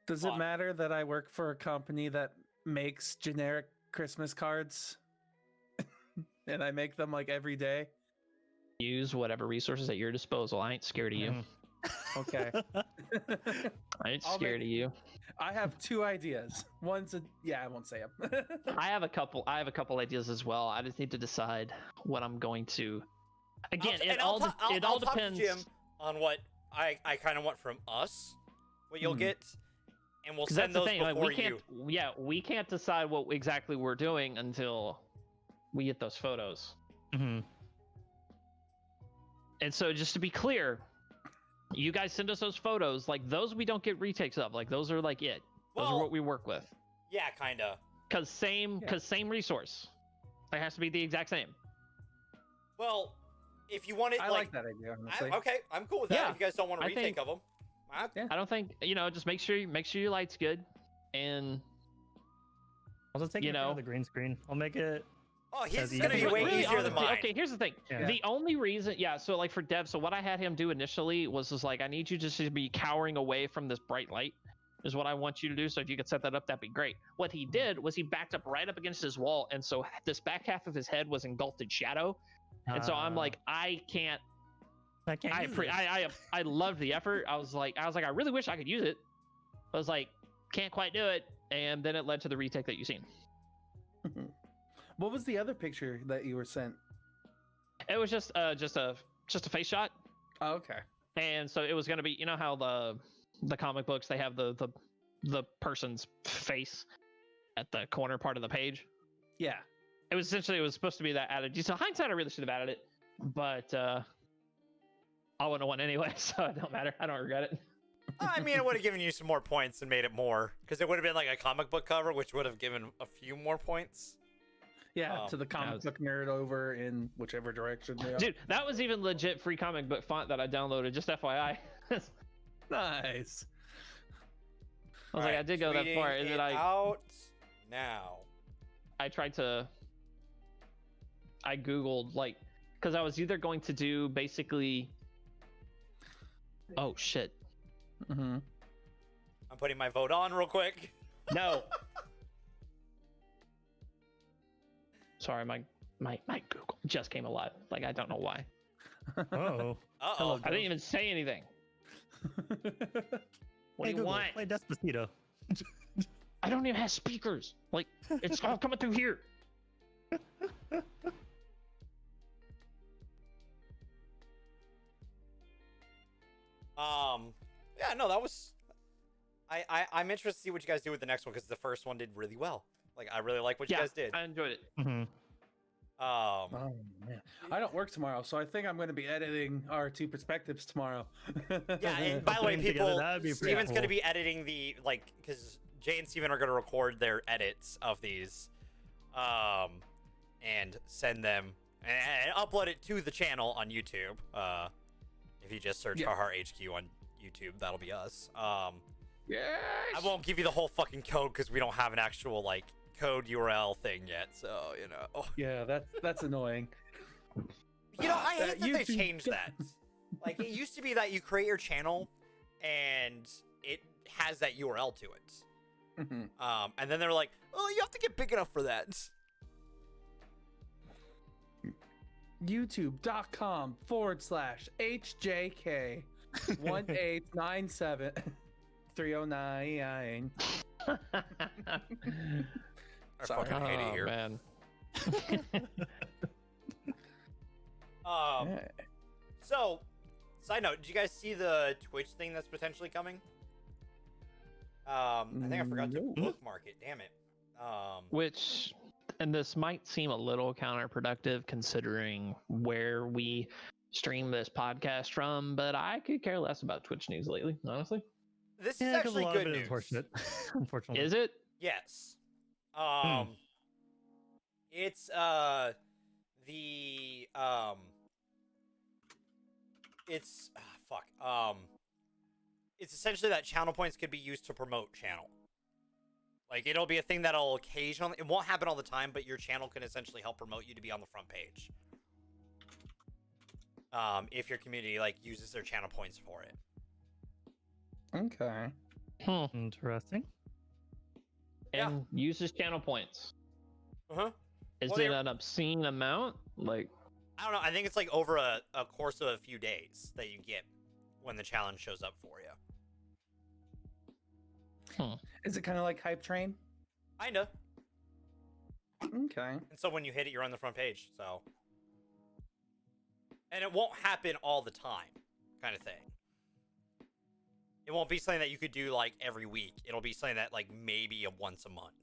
S2: Does it
S3: Fun.
S2: matter that I work for a company that makes generic Christmas cards? And I make them like every day?
S1: Use whatever resources at your disposal. I ain't scared of you.
S4: Mhm.
S2: Okay.
S1: I ain't
S2: I'll
S1: scared of you.
S2: I have 2 ideas. One's I won't say them.
S1: I have a couple ideas as well. I just need to decide what I'm going to. Again, it all
S3: I'll talk to
S1: depends.
S3: Jim on what I kind of want from us, what you'll
S2: Mhm.
S3: get, and we'll
S1: 'Cause
S3: send
S1: that's the
S3: those
S1: thing. Like,
S3: before
S1: we can't.
S3: you.
S1: Yeah, we can't decide what exactly we're doing until we get those photos.
S4: Mhm.
S1: And so, just to be clear, you guys send us those photos. Like those, we don't get retakes of. Like those are like it. Those are
S3: Well,
S1: what we work with.
S3: Yeah, kinda.
S1: Cause same resource. It has to be the exact same.
S3: Well, if you want it,
S2: I like that idea, honestly.
S3: okay, I'm cool with that.
S1: Yeah,
S3: If you guys don't want a
S1: I
S3: retake
S1: think-
S3: of them,
S1: I don't think just make sure your light's good, and
S4: I'll just take
S1: You
S4: it out
S1: know.
S4: of the green screen. I'll make it.
S3: oh, his
S4: As
S3: is gonna be
S4: easy.
S3: way
S1: Really,
S3: easier than
S1: honestly,
S3: mine.
S1: Okay, here's the thing.
S4: Yeah.
S1: The only reason, so like for Dev, so what I had him do initially was just like, I need you just to be cowering away from this bright light, is what I want you to do. So if you could set that up, that'd be great. What he did was he backed up right up against his wall, and so this back half of his head was engulfed in shadow. And so I'm like, I can't.
S4: I can't.
S1: I
S4: use this.
S1: I loved the effort. I was like, I really wish I could use it. I was like, can't quite do it, and then it led to the retake that you've seen.
S2: What was the other picture that you were sent?
S1: It was just a face shot.
S2: Oh, okay.
S1: And so it was going to be, you know how the comic books, they have the person's face at the corner part of the page.
S2: Yeah.
S1: It was supposed to be that added. So hindsight, I really should have added it, but I wouldn't have won anyway, so it don't matter. I don't regret it.
S3: I mean, it would have given you some more points and made it more, because it would have been like a comic book cover, which would have given a few more points.
S2: Yeah,
S3: Oh,
S2: to the comic
S1: was-
S2: book nerd over in whichever direction they are.
S1: Dude, that was even legit free comic book font that I downloaded, just FYI. I
S2: Nice.
S1: was like, I did go that far, and then
S3: out now.
S1: I tried to. I Googled, like, because I was either going to do basically. Oh, shit.
S2: Mm-hmm.
S3: I'm putting my vote on real quick.
S1: No. Sorry, my Google just came alive. Like, I don't know why.
S4: Oh.
S3: Uh-oh.
S1: I didn't even say anything. What
S4: Hey,
S1: do you
S4: Google,
S1: want?
S4: Play Despacito.
S1: I don't even have speakers. Like, it's all coming through here.
S3: Yeah, no, that was. I'm interested to see what you guys do with the next one because the first one did really well. Like, I really like what you guys did.
S1: I enjoyed it.
S4: Mm-hmm.
S2: Oh man, I don't work tomorrow, so I think I'm going to be editing our two perspectives tomorrow.
S3: Yeah, and by the way,
S4: Putting together,
S3: people,
S4: that'd be pretty
S3: Steven's going to
S4: cool.
S3: be editing the, like, because Jay and Steven are going to record their edits of these, and send them, and upload it to the channel on YouTube. If you just search HarHar HQ on YouTube, that'll be us.
S2: Yes.
S3: I won't give you the whole fucking code because we don't have an actual, like, code URL thing yet, so, you know.
S2: Yeah, that's annoying.
S3: You know, I hate that they
S2: YouTube
S3: changed that. Like, it used to be that you create your channel, and it has that URL to it.
S2: Mhm.
S3: And then they're like, oh, you have to get big enough for that.
S2: YouTube.com/HJK 1897 309.
S3: I
S2: Sorry.
S3: fucking hate it
S1: Oh,
S3: here.
S1: man.
S3: So, side note, did you guys see the Twitch thing that's potentially coming? I think I forgot to
S2: No.
S3: bookmark it. Damn it.
S1: Which, and this might seem a little counterproductive considering where we stream this podcast from, but I could care less about Twitch news lately, honestly.
S3: This is
S4: Yeah, because a
S3: actually
S4: lot
S3: good
S4: of it
S3: news.
S4: is horseshit. Unfortunately.
S1: Is it?
S3: Yes. It's it's it's essentially that channel points could be used to promote channel. Like, it'll be a thing that'll occasionally, it won't happen all the time, but your channel can essentially help promote you to be on the front page. If your community, like, uses their channel points for it.
S2: Okay.
S4: Interesting.
S3: Yeah.
S1: And uses channel points.
S3: Uh-huh.
S1: Is
S3: Well,
S1: it
S3: they're-
S1: an obscene amount? Like,
S3: I don't know. I think it's like over a course of a few days that you get when the challenge shows up for you.
S2: Is it kind of like Hype Train?
S3: Kinda.
S2: Okay.
S3: And so when you hit it, you're on the front page. So, and it won't happen all the time, kind of thing. It won't be something that you could do like every week. It'll be something that like maybe once a month.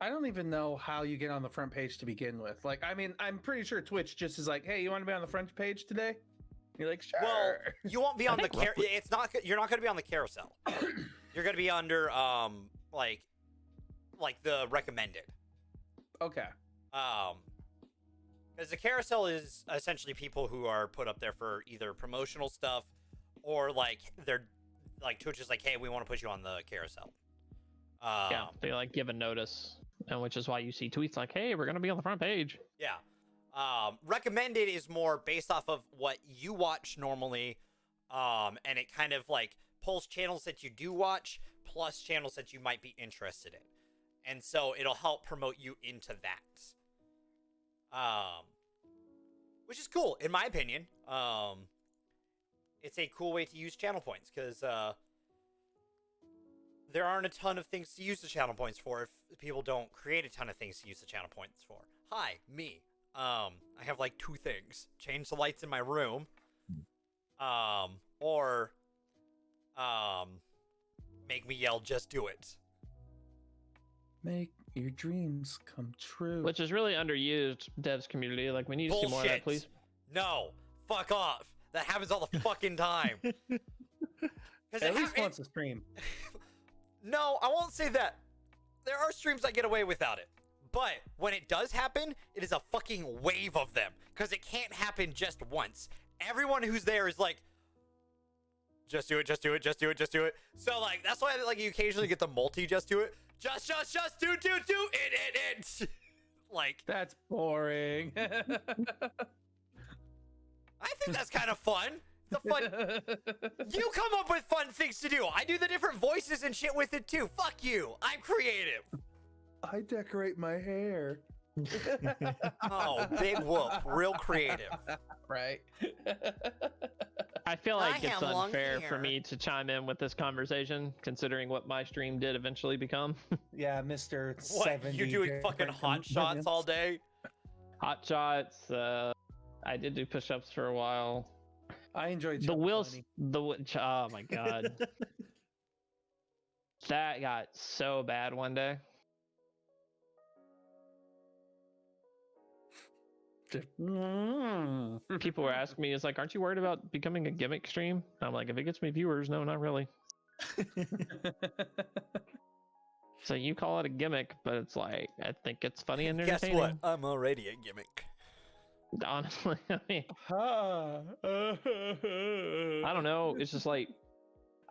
S2: I don't even know how you get on the front page to begin with. Like, I mean, I'm pretty sure Twitch just is like, hey, you want to be on the front page today? You're like, sure.
S3: Well, you won't be on the
S1: think roughly-
S3: it's not. You're not going to be on the carousel. You're going to be under like the recommended.
S2: Okay.
S3: Because the carousel is essentially people who are put up there for either promotional stuff or like they're like Twitch is like, hey, we want to put you on the carousel.
S1: yeah, they like give a notice, and which is why you see tweets like, "Hey, we're gonna be on the front page."
S3: Yeah. Recommended is more based off of what you watch normally, and it kind of like pulls channels that you do watch plus channels that you might be interested in, and so it'll help promote you into that. Which is cool in my opinion. It's a cool way to use channel points because there aren't a ton of things to use the channel points for if people don't create a ton of things to use the channel points for. Hi, me. I have like 2 things. Change the lights in my room. Or make me yell, just do it.
S2: Make your dreams come true.
S1: Which is really underused, devs community. Like, we need to see more of that, please.
S3: No. Fuck off. That happens all the fucking time.
S2: At least once a stream.
S3: No, I won't say that. There are streams that get away without it. But when it does happen, it is a fucking wave of them. Because it can't happen just once. Everyone who's there is like, just do it, just do it, just do it, just do it. So like, that's why like you occasionally get the multi just do it. Just do it. Like,
S2: That's boring.
S3: I think that's kind of fun. The fun. You come up with fun things to do. I do the different voices and shit with it too. Fuck you. I'm creative.
S2: I decorate my hair.
S3: Oh, big whoop. Real creative.
S2: Right.
S1: I feel like
S3: I
S1: it's
S3: have long
S1: unfair for
S3: hair.
S1: me to chime in with this conversation, considering what my stream did eventually become.
S2: Yeah, Mr.
S3: What?
S2: 70
S3: You're doing fucking
S2: different
S3: hot shots all day?
S1: Hot shots. I did do push-ups for a while.
S2: I enjoyed
S1: The
S2: Channel
S1: wheels,
S2: 20.
S1: oh my god, that got so bad one day. People were asking me, "It's like, aren't you worried about becoming a gimmick stream?" I'm like, if it gets me viewers, no, not really. So you call it a gimmick, but it's like, I think it's funny and
S3: Guess
S1: entertaining.
S3: what? I'm already a gimmick.
S1: Honestly, I mean,
S2: I
S1: I don't know. It's just like,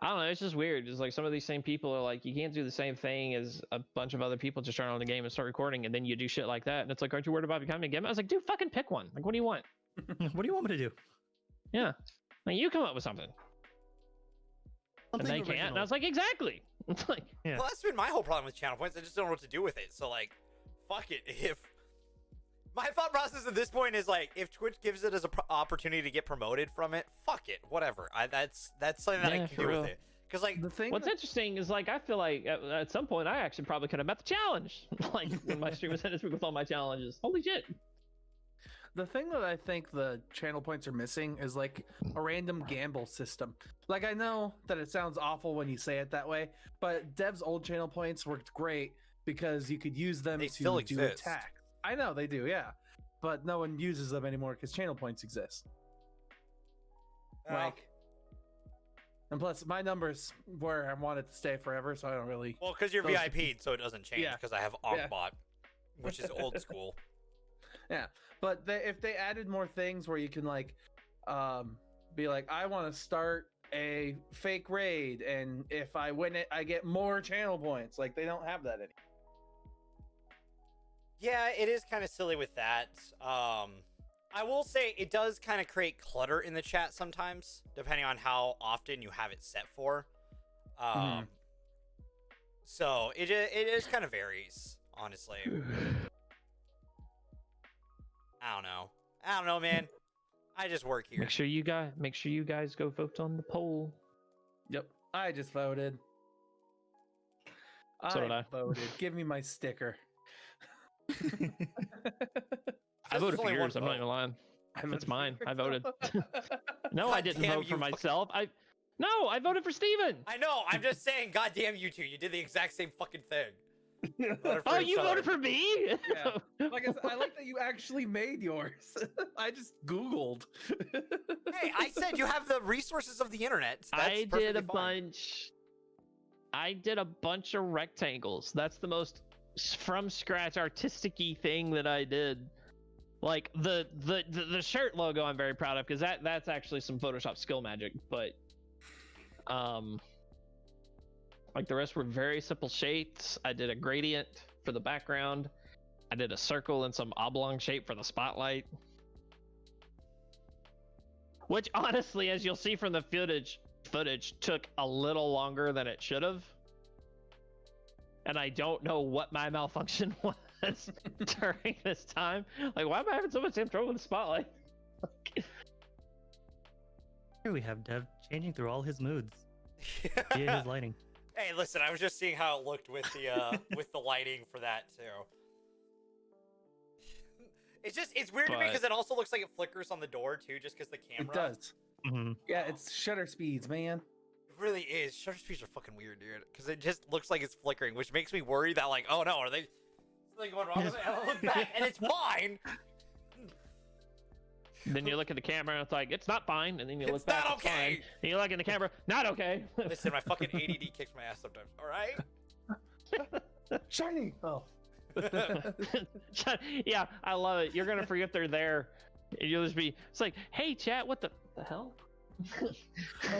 S1: I don't know. It's just weird. It's like some of these same people are like, you can't do the same thing as a bunch of other people just turn on the game and start recording, and then you do shit like that. And it's like, aren't you worried about becoming a gimmick? I was like, dude, fucking pick one. Like, what do you want?
S4: What do you want me to do?
S1: Yeah. Like, you come up with something. And they can't. And I was like, exactly. It's like,
S4: Yeah.
S3: Well, that's been my whole problem with channel points. I just don't know what to do with it. So, like, fuck it. If my thought process at this point is like, if Twitch gives it as an opportunity to get promoted from it, fuck it, whatever. That's something that I
S1: Yeah,
S3: can
S1: for
S3: do
S1: real.
S3: with it. Because like,
S2: the thing
S1: what's
S2: that-
S1: interesting is like, I feel like at some point I actually probably could have met the challenge. Like when my stream was ended with all my challenges. Holy shit.
S2: The thing that I think the channel points are missing is like a random gamble system. Like I know that it sounds awful when you say it that way, but Dev's old channel points worked great because you could use them
S3: They
S2: to
S3: still
S2: do
S3: exist.
S2: attacks. I know they do, yeah. But no one uses them anymore because channel points exist. Like, and plus my numbers where I want it to stay forever, so I don't really.
S3: well, because you're
S2: those-
S3: VIP'd, so it doesn't change.
S2: Yeah.
S3: Because I have Onkbot, which is old school.
S2: Yeah, but if they added more things where you can like, be like, I want to start a fake raid, and if I win it, I get more channel points. Like they don't have that anymore.
S3: Yeah, it is kind of silly with that. I will say it does kind of create clutter in the chat sometimes, depending on how often you have it set for. So it is kind of varies, honestly. I don't know, man. I just work here.
S1: Make sure you guys go vote on the poll.
S2: Yep, I just voted.
S1: So did I.
S2: voted. Give me my sticker.
S1: I voted for
S3: only one
S1: yours. I'm not
S3: vote.
S1: even lying.
S2: I
S1: It's
S2: voted for
S1: mine. I
S2: yours.
S1: voted. No,
S3: God
S1: I didn't
S3: damn
S1: vote for
S3: you fucking-
S1: myself. I voted for Steven.
S3: I know. I'm just saying. Goddamn you two! You did the exact same fucking thing. Voted for
S1: Oh,
S3: each
S1: you
S3: other.
S1: voted for me?
S2: Yeah. Like I said, I like that you actually made yours. I just Googled.
S3: Hey, I said you have the resources of the internet. That's
S1: I did
S3: perfectly
S1: a
S3: fine.
S1: bunch. I did a bunch of rectangles. That's the most from scratch artistic-y thing that I did. Like the shirt logo, I'm very proud of because that's actually some Photoshop skill magic. But like the rest were very simple shapes. I did a gradient for the background. I did a circle and some oblong shape for the spotlight. Which honestly, as you'll see from the footage took a little longer than it should have. And I don't know what my malfunction was during this time. Like, why am I having so much trouble with the spotlight?
S4: Here we have Dev changing through all his moods via his lighting.
S3: Hey, listen, I was just seeing how it looked with the with the lighting for that too. It's weird to me
S1: But-
S3: because it also looks like it flickers on the door too, just because the camera.
S2: It does.
S4: Mhm.
S2: Yeah, it's shutter speeds, man.
S3: It really is. Shutter speeds are fucking weird, dude. Because it just looks like it's flickering, which makes me worry that like, oh no, are they something going wrong with it? And I look back and it's fine.
S1: Then you look at the camera and it's like, it's not fine. And then you
S3: It's
S1: look back,
S3: not
S1: it's fine.
S3: okay.
S1: And you look in the camera, not okay.
S3: Listen, my fucking ADD kicks my ass sometimes. All right.
S2: Shiny. Oh.
S1: Yeah, I love it. You're gonna forget they're there. And you'll just be, it's like, hey chat, what the hell?
S2: Oh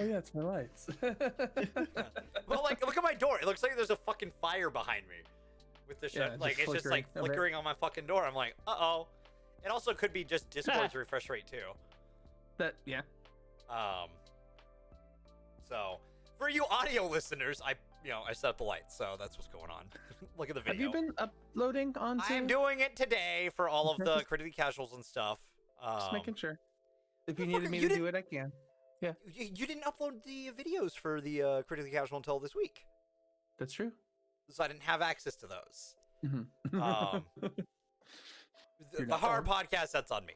S2: yeah, it's my lights.
S3: Well, like, look at my door. It looks like there's a fucking fire behind me. With the
S2: Yeah,
S3: shut,
S2: just
S3: like it's just like
S2: flickering a bit.
S3: flickering on my fucking door. I'm like, uh-oh. It also could be just Discord's refresh rate too.
S2: Yeah.
S3: So for you audio listeners, I set up the lights, so that's what's going on. Look at the video.
S2: Have you been uploading onto?
S3: I'm doing it today for all of the critically casuals and stuff.
S2: Just making sure. If you
S3: motherfucker,
S2: needed me
S3: you
S2: to do it, I can.
S3: You didn't upload the videos for the critically casual until this week,
S2: That's true.
S3: so I didn't have access to those.
S2: Mhm.
S3: The
S2: You're not
S3: HarHar
S2: wrong.
S3: Podcast, that's on me.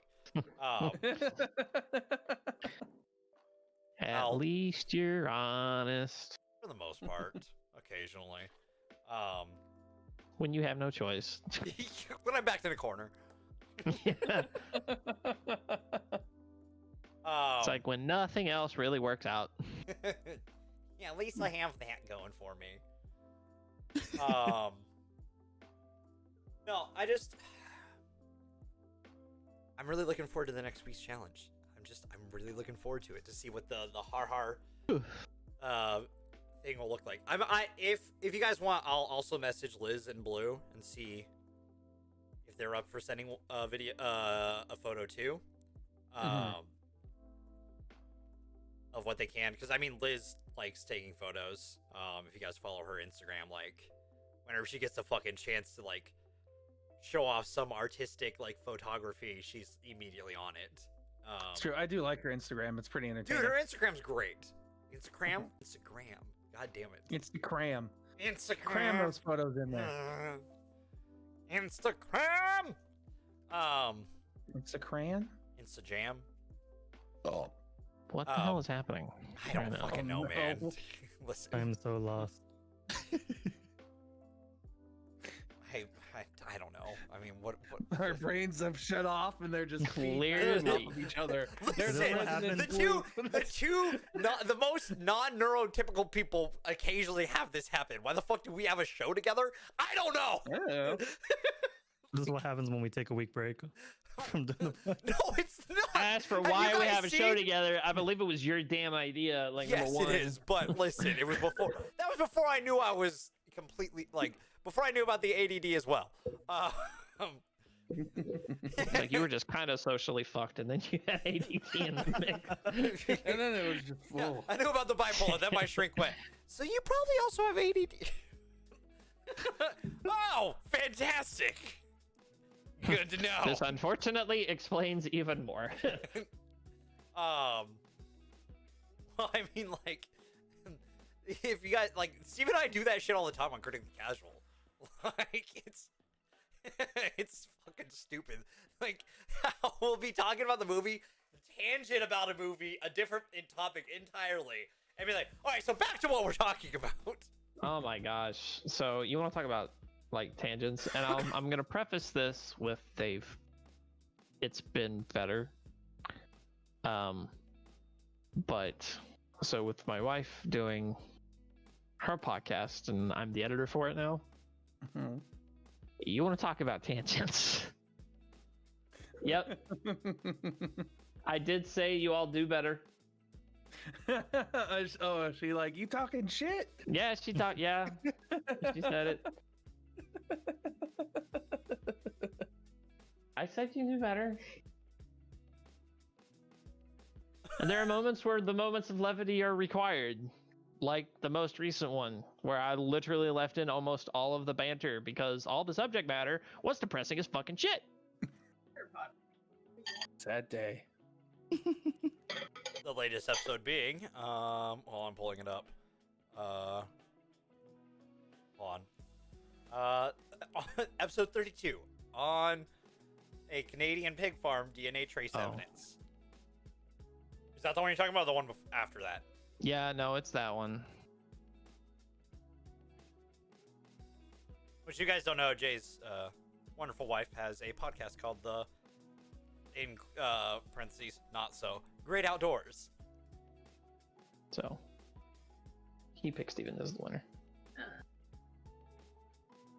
S1: At least you're honest.
S3: For the most part, occasionally.
S1: When you have no choice.
S3: When I'm backed in a corner.
S1: Yeah. It's like when nothing else really works out.
S3: Yeah, at least I have that going for me. No, I'm really looking forward to the next week's challenge. I'm really looking forward to it, to see what the HarHar thing will look like. If you guys want, I'll also message Liz and Blue and see if they're up for sending a photo too. Of what they can, because I mean, Liz likes taking photos. If you guys follow her Instagram, like whenever she gets a fucking chance to like show off some artistic like photography, she's immediately on it.
S2: It's true. I do like her Instagram. It's pretty entertaining.
S3: Dude, her Instagram's great. Instagram. God damn it.
S2: Instagram. Cram
S3: Instagram.
S2: those photos in there.
S3: Instagram.
S2: Instagram.
S3: Instajam.
S2: Oh.
S1: What the hell is happening?
S3: I don't
S1: right now?
S3: fucking know, man. Listen,
S4: I'm so lost.
S3: I don't know. I mean, what?
S2: Our brains have shut off and they're just
S1: Clearly.
S2: each other.
S3: Listen, the most non-neurotypical people occasionally have this happen. Why the fuck do we have a show together? I don't know.
S2: Yeah.
S4: This is what happens when we take a week break from doing the podcast.
S3: No, it's not.
S1: As for
S3: Have
S1: why
S3: you
S1: we
S3: guys
S1: have a show
S3: seen-
S1: together, I believe it was your damn idea. Like,
S3: Yes,
S1: number one.
S3: it is. But listen, it was before. That was before I knew I was completely before I knew about the ADD as well.
S1: Like you were just kind of socially fucked, and then you had ADD in the mix.
S2: And then it was just
S3: Yeah,
S2: full.
S3: I knew about the bipolar. Then my shrink went. So you probably also have ADD. Oh, fantastic! Good to know.
S1: This unfortunately explains even more.
S3: Well, I mean, like, if you guys like, Steve and I do that shit all the time on Critically Casual. Like, it's fucking stupid. Like, we'll be talking about the movie, tangent about a movie, a different topic entirely, and be like, all right, so back to what we're talking about.
S1: Oh my gosh. So you want to talk about like tangents, and I'm gonna preface this with it's been better. But so with my wife doing her podcast, and I'm the editor for it now.
S2: Mhm.
S1: You want to talk about tangents? Yep. I did say you all do better.
S2: Oh, is she like, you talking shit?
S1: Yeah, she thought. Yeah, she said it. I said you knew better. And there are moments where the moments of levity are required, like the most recent one, where I literally left in almost all of the banter because all the subject matter was depressing as fucking shit.
S2: Sad day.
S3: The latest episode being, while I'm pulling it up, hold on, episode 32 on a Canadian pig farm DNA trace evidence. Is that the one you're talking about, or the one after that?
S1: Yeah, no, it's that one.
S3: Which you guys don't know, Jay's wonderful wife has a podcast called the, in parentheses, not so great outdoors.
S1: So he picked Stephen as the winner.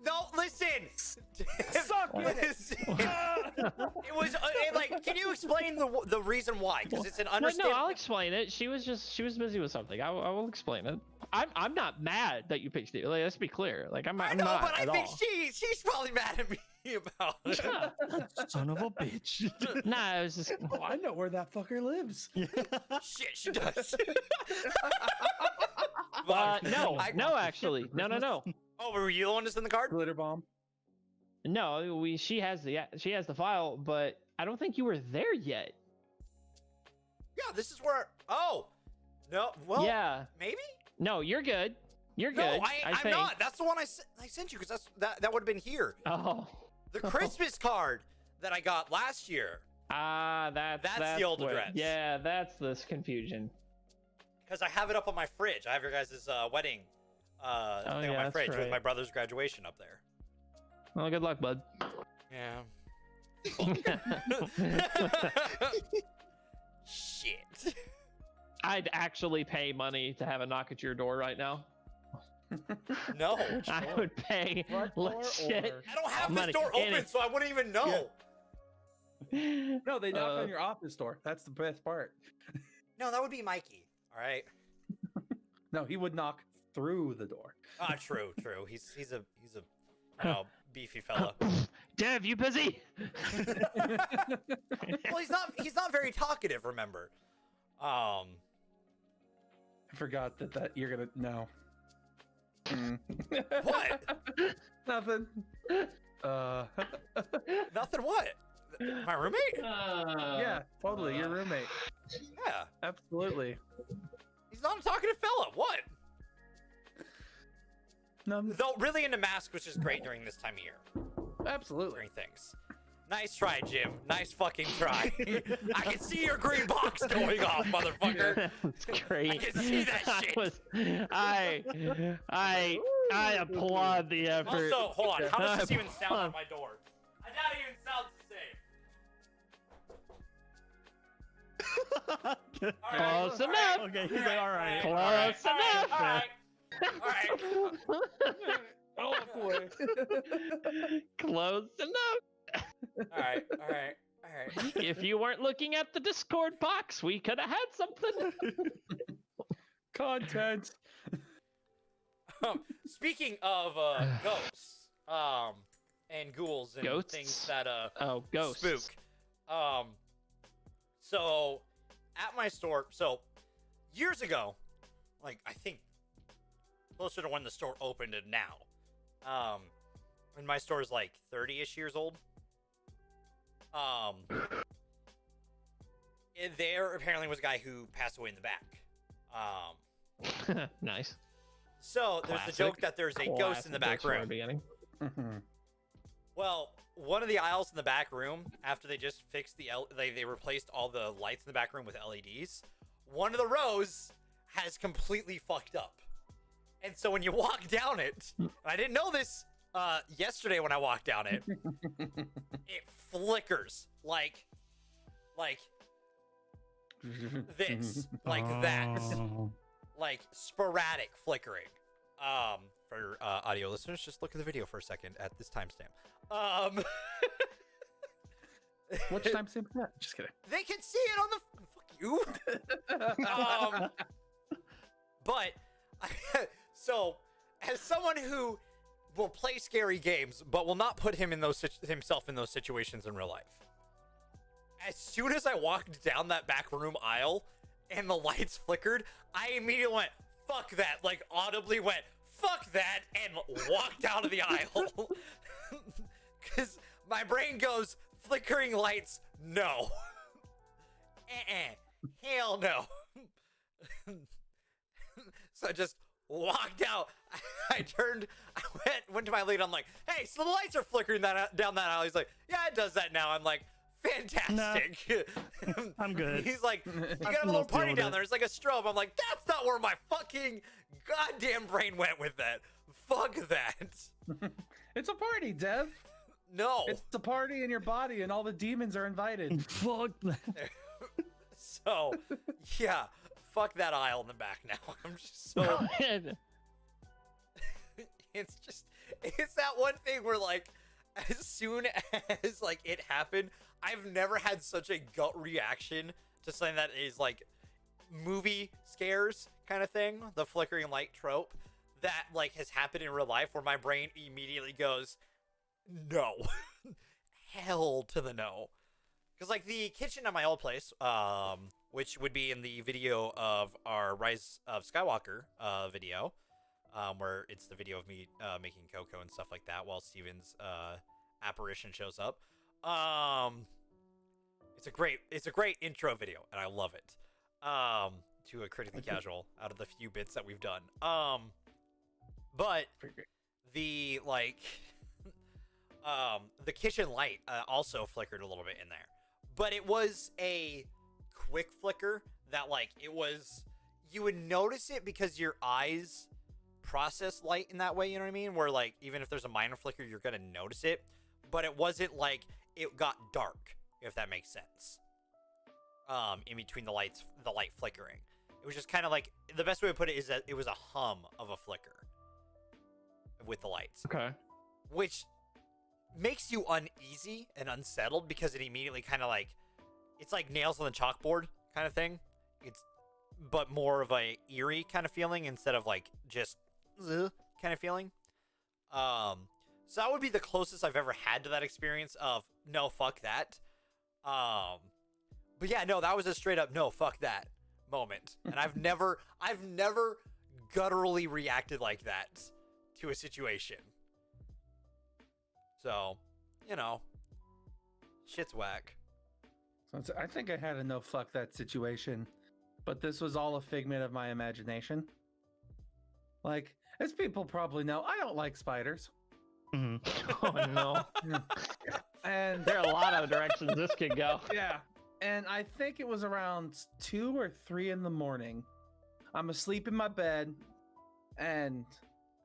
S3: No, listen.
S2: Suck it.
S3: Listen. It was like, can you explain the reason why? Because it's an
S1: No,
S3: understandable.
S1: I'll explain it. She was busy with something. I will explain it. I'm not mad that you picked Stephen. Like, let's be clear. Like I'm
S3: I know,
S1: not
S3: but I
S1: at
S3: think
S1: all.
S3: she's probably mad at me about it.
S4: Son of a bitch.
S1: Nah, it was just.
S2: Oh, I know where that fucker lives.
S3: Shit, she does.
S1: No, actually, no.
S3: Oh, were you the one that's in the card?
S2: Glitter bomb.
S1: No, she has the file, but I don't think you were there yet.
S3: Yeah, this is where. Oh, no. Well,
S1: Yeah.
S3: maybe.
S1: No, you're good. You're
S3: No,
S1: good.
S3: I'm
S1: think.
S3: not. That's the one I sent you because that would have been here.
S1: Oh.
S3: The Christmas card that I got last year.
S1: That's
S3: the old
S1: what-
S3: address.
S1: Yeah, that's this confusion.
S3: Because I have it up on my fridge. I have your guys' wedding thing on my
S1: that's
S3: fridge with
S1: right.
S3: my brother's graduation up there.
S1: Well, good luck, bud.
S3: Yeah. Shit.
S1: I'd actually pay money to have a knock at your door right now.
S3: No.
S1: I would pay
S2: Front door
S1: legit.
S2: or-
S3: I don't have
S1: Money.
S3: this door open,
S1: Any-
S3: so I wouldn't even know.
S2: No, they knock
S1: Uh,
S2: on your office door. That's the best part.
S3: No, that would be Mikey. All right.
S2: No, he would knock through the door.
S3: Ah, true. He's a you know, beefy fella.
S1: Dev, you busy?
S3: Well, he's not very talkative. Remember.
S2: I forgot that you're gonna no.
S3: What?
S2: Nothing.
S3: Nothing. What? My roommate?
S2: Yeah, totally. Your roommate.
S3: Yeah.
S2: Absolutely.
S3: He's not a talkative fella. What?
S2: No,
S3: Though really into masks, which is great during this time of year.
S2: absolutely.
S3: During things. Nice try, Jim. Nice fucking try. I can see your green box going off, motherfucker.
S1: That's great.
S3: I can see that shit.
S1: I applaud the effort.
S3: Also, hold on. How does this
S1: I
S3: even sound on
S1: applaud-
S3: my door? I doubt it even sounds the same.
S1: Close enough.
S4: Okay, he's like, all right.
S1: Close enough.
S3: All right.
S2: Oh boy.
S1: Close enough.
S3: All right.
S1: If you weren't looking at the Discord box, we could have had something.
S2: Content.
S3: Speaking of ghosts, and ghouls and
S1: Ghosts?
S3: things that
S1: Oh, ghosts.
S3: spook. So at my store, so years ago, like I think closer to when the store opened and now, when my store is like 30-ish years old, there apparently was a guy who passed away in the back.
S1: Nice.
S3: So there's the
S1: Classic.
S3: joke that there's a ghost in the back
S1: Classic jokes from our
S3: room.
S1: beginning.
S2: Mhm.
S3: Well, one of the aisles in the back room, after they just fixed they replaced all the lights in the back room with LEDs. One of the rows has completely fucked up, and so when you walk down it, and I didn't know this yesterday when I walked down it, it flickers like this, like that,
S4: Oh.
S3: like sporadic flickering. For audio listeners, just look at the video for a second at this timestamp.
S2: Which time stamp is that? Just kidding.
S3: They can see it on the fuck you. But so as someone who will play scary games but will not put himself in those situations in real life, as soon as I walked down that back room aisle and the lights flickered, I immediately went, fuck that, like audibly went, fuck that, and walked out of the aisle. Because my brain goes, flickering lights, no. Hell no. So I just walked out. I went to my lead. I'm like, hey, so the lights are flickering down that aisle. He's like, yeah, it does that now. I'm like, fantastic.
S4: I'm good.
S3: He's like, you got a
S4: can
S3: little
S4: let's deal
S3: party
S4: with
S3: down
S4: it.
S3: there. It's like a strobe. I'm like, that's not where my fucking goddamn brain went with that. Fuck that.
S2: It's a party, Dev.
S3: No.
S2: It's a party in your body, and all the demons are invited.
S4: Fuck that.
S3: So, yeah, fuck that aisle in the back now. I'm just so. It's that one thing where, like, as soon as, like, it happened, I've never had such a gut reaction to something that is, like, movie scares kind of thing, the flickering light trope, that, like, has happened in real life where my brain immediately goes, no. Hell to the no. Because, like, the kitchen at my old place, which would be in the video of our Rise of Skywalker video, where it's the video of me making cocoa and stuff like that while Steven's apparition shows up. It's a great intro video, and I love it. To a critically casual out of the few bits that we've done. But the the kitchen light also flickered a little bit in there, but it was a quick flicker that, like, it was, you would notice it because your eyes process light in that way, you know what I mean? Where like even if there's a minor flicker, you're gonna notice it, but it wasn't like it got dark, if that makes sense. In between the light flickering, it was just kind of like, the best way to put it is that it was a hum of a flicker with the lights.
S1: Okay.
S3: Which makes you uneasy and unsettled because it immediately kind of like, it's like nails on the chalkboard kind of thing. But more of a eerie kind of feeling instead of like just kind of feeling. So that would be the closest I've ever had to that experience of no, fuck that. But yeah, no, that was a straight up no, fuck that moment. And I've never gutturally reacted like that to a situation. So, you know, shit's whack.
S2: So I think I had a no fuck that situation, but this was all a figment of my imagination. Like, as people probably know, I don't like spiders.
S4: Mm-hmm.
S1: Oh no.
S2: And
S1: There are a lot of directions this could go.
S2: yeah. And I think it was around 2 or 3 in the morning. I'm asleep in my bed, and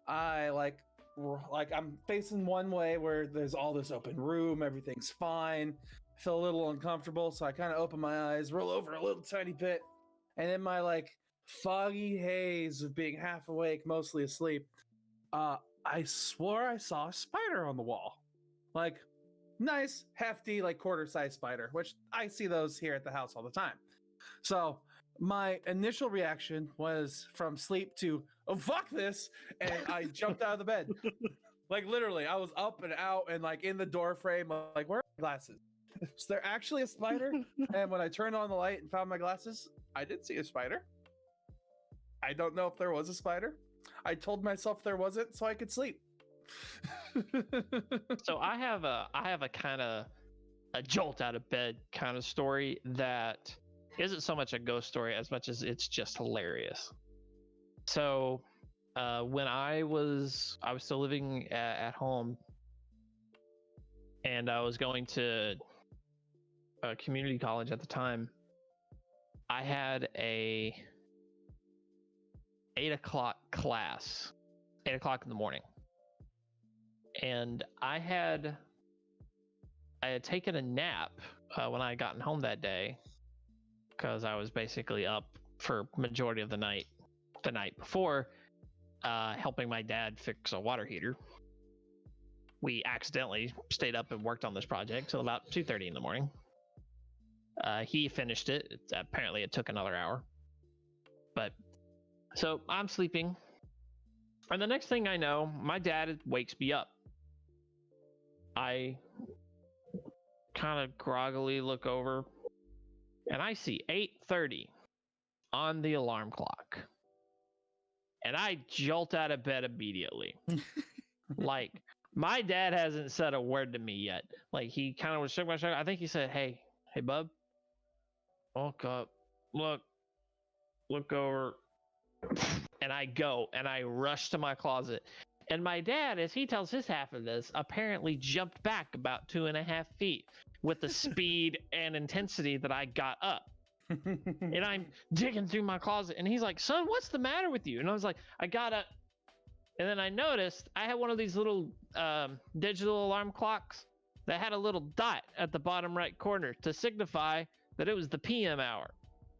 S2: I like I'm facing one way where there's all this open room, everything's fine. I feel a little uncomfortable, so I kind of open my eyes, roll over a little tiny bit, and in my like foggy haze of being half awake, mostly asleep, I swore I saw a spider on the wall. Like, nice, hefty, like quarter-sized spider, which I see those here at the house all the time. So my initial reaction was from sleep to, oh, fuck this, and I jumped out of the bed. Like, literally, I was up and out and, like, in the door frame, like, where are my glasses? Is there actually a spider? And when I turned on the light and found my glasses, I did see a spider. I don't know if there was a spider. I told myself there wasn't so I could sleep.
S1: So I have a kind of a jolt out of bed kind of story that isn't so much a ghost story as much as it's just hilarious. So when I was still living at home, and I was going to a community college at the time, I had a 8 o'clock class, 8 o'clock in the morning. And I had taken a nap when I had gotten home that day, because I was basically up for majority of the night before, helping my dad fix a water heater. We accidentally stayed up and worked on this project till about 2:30 in the morning. He finished it. Apparently it took another hour. But so I'm sleeping, and the next thing I know, my dad wakes me up. I kind of groggily look over, and I see 8:30 on the alarm clock. And I jolt out of bed immediately. Like, my dad hasn't said a word to me yet. Like, he kind of was shook my shoulder. I think he said, hey, bub, woke up, look over. And I go, and I rush to my closet. And my dad, as he tells his half of this, apparently jumped back about 2.5 feet with the speed and intensity that I got up. And I'm digging through my closet, and he's like, son, what's the matter with you? And I was like, I got up. And then I noticed I had one of these little digital alarm clocks that had a little dot at the bottom right corner to signify that it was the PM hour.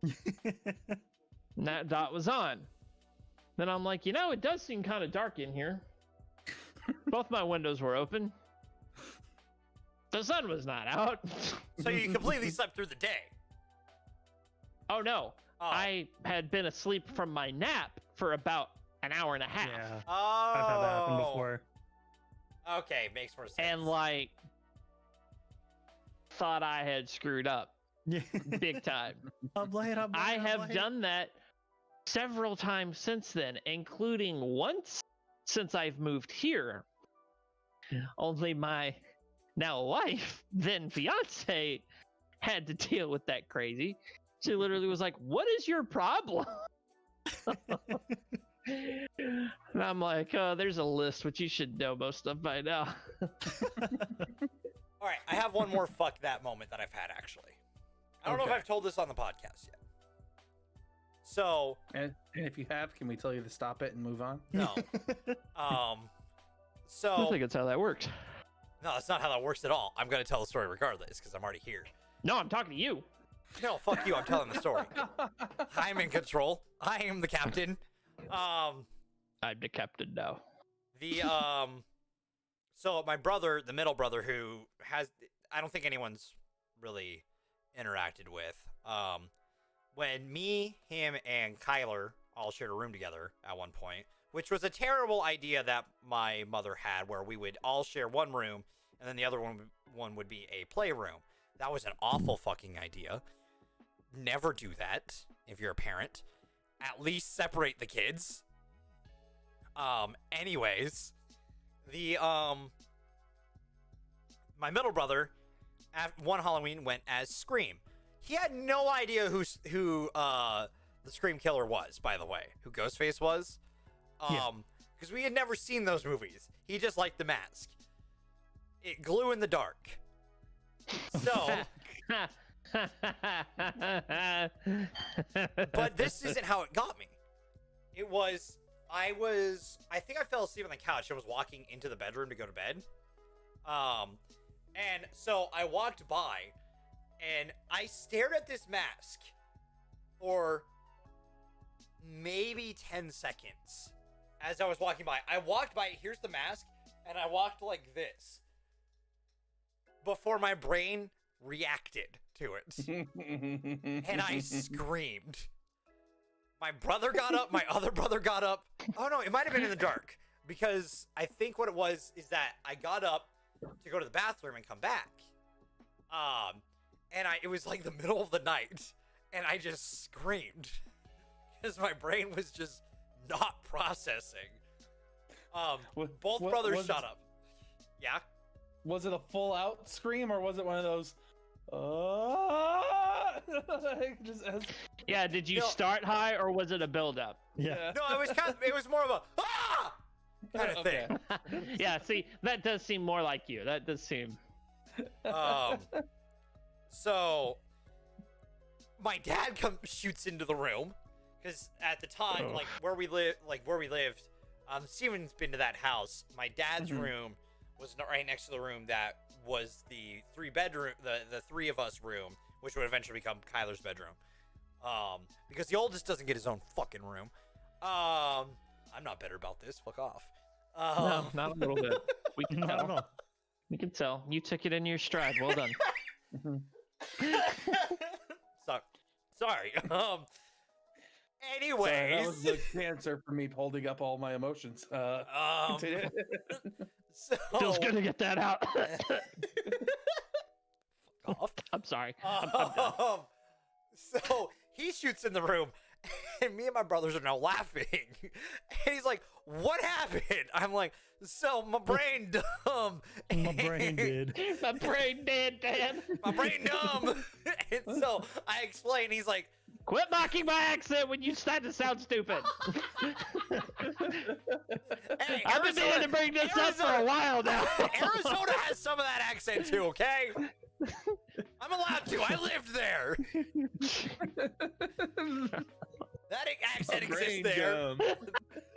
S1: And that dot was on. Then I'm like, it does seem kind of dark in here. Both my windows were open. The sun was not out.
S3: So you completely slept through the day.
S1: Oh, no.
S3: Oh.
S1: I had been asleep from my nap for about an hour and a half.
S4: Yeah,
S3: Oh.
S4: I've had that happen before.
S3: Okay, makes more sense.
S1: And, like, thought I had screwed up
S4: Yeah.
S1: big time. I have done that several times since then, including once since I've moved here. Only my now wife, then fiance, had to deal with that crazy. She literally was like, what is your problem? And I'm like, there's a list, which you should know most of by now.
S3: All right, I have one more fuck that moment that I've had, actually. I don't know if I've told this on the podcast yet. So
S2: And if you have, can we tell you to stop it and move on?
S3: no.
S1: I
S3: So
S1: think that's how that works.
S3: no, that's not how that works at all. I'm gonna tell the story regardless because I'm already here.
S1: No, I'm talking to you.
S3: No, fuck you. I'm telling the story. I'm in control. I am the captain.
S1: I'm the captain now.
S3: So my brother, the middle brother, who I don't think anyone's really interacted with. When me, him, and Kyler all shared a room together at one point, which was a terrible idea that my mother had, where we would all share one room, and then the other one would be a playroom. That was an awful fucking idea. Never do that if you're a parent. At least separate the kids. Anyways, my middle brother, at one Halloween, went as Scream. He had no idea who the Scream killer was, by the way, who Ghostface was. Because we had never seen those movies. He just liked the mask. It glue in the dark. So, but this isn't how it got me. It was, I think I fell asleep on the couch. I was walking into the bedroom to go to bed. And so I walked by and I stared at this mask for maybe 10 seconds as I was walking by. I walked by, here's the mask, and I walked like this before my brain reacted to it. And I screamed. My brother got up, my other brother got up. Oh no, it might have been in the dark, because I think what it was is that I got up to go to the bathroom and come back. And it was like the middle of the night, and I just screamed because my brain was just not processing. Both brothers shut up. Yeah.
S2: Was it a full out scream, or was it one of those?
S1: Yeah, did you start high, or was it a build up?
S4: Yeah.
S3: No, it was more of a kind of thing.
S1: Yeah, see, that does seem more like you. That does seem.
S3: So my dad shoots into the room because at the time, where we lived, Steven's been to that house. My dad's room was right next to the room that was the the three of us room, which would eventually become Kyler's bedroom. Because the oldest doesn't get his own fucking room. I'm not bitter about this. Fuck off.
S1: No, not a little bit. We can
S4: Not at
S1: tell.
S4: all.
S1: We can tell. You took it in your stride. Well done.
S3: Sorry. Anyways,
S2: Sorry, that was the cancer for me holding up all my emotions. Continue.
S1: Feels good to get that out.
S3: Fuck off.
S1: I'm sorry. I'm done.
S3: So he shoots in the room, and me and my brothers are now laughing. And he's like, "What happened?" I'm like, "So my brain dumb."
S4: My brain did.
S1: My brain dead, Dan.
S3: My brain dumb. And so I explain. He's like,
S1: Quit mocking my accent when you start to sound stupid.
S3: "Hey,
S1: I've been meaning to bring this up for a while now.
S3: Arizona has some of that accent too, okay? I'm allowed to. I lived there. That accent exists there.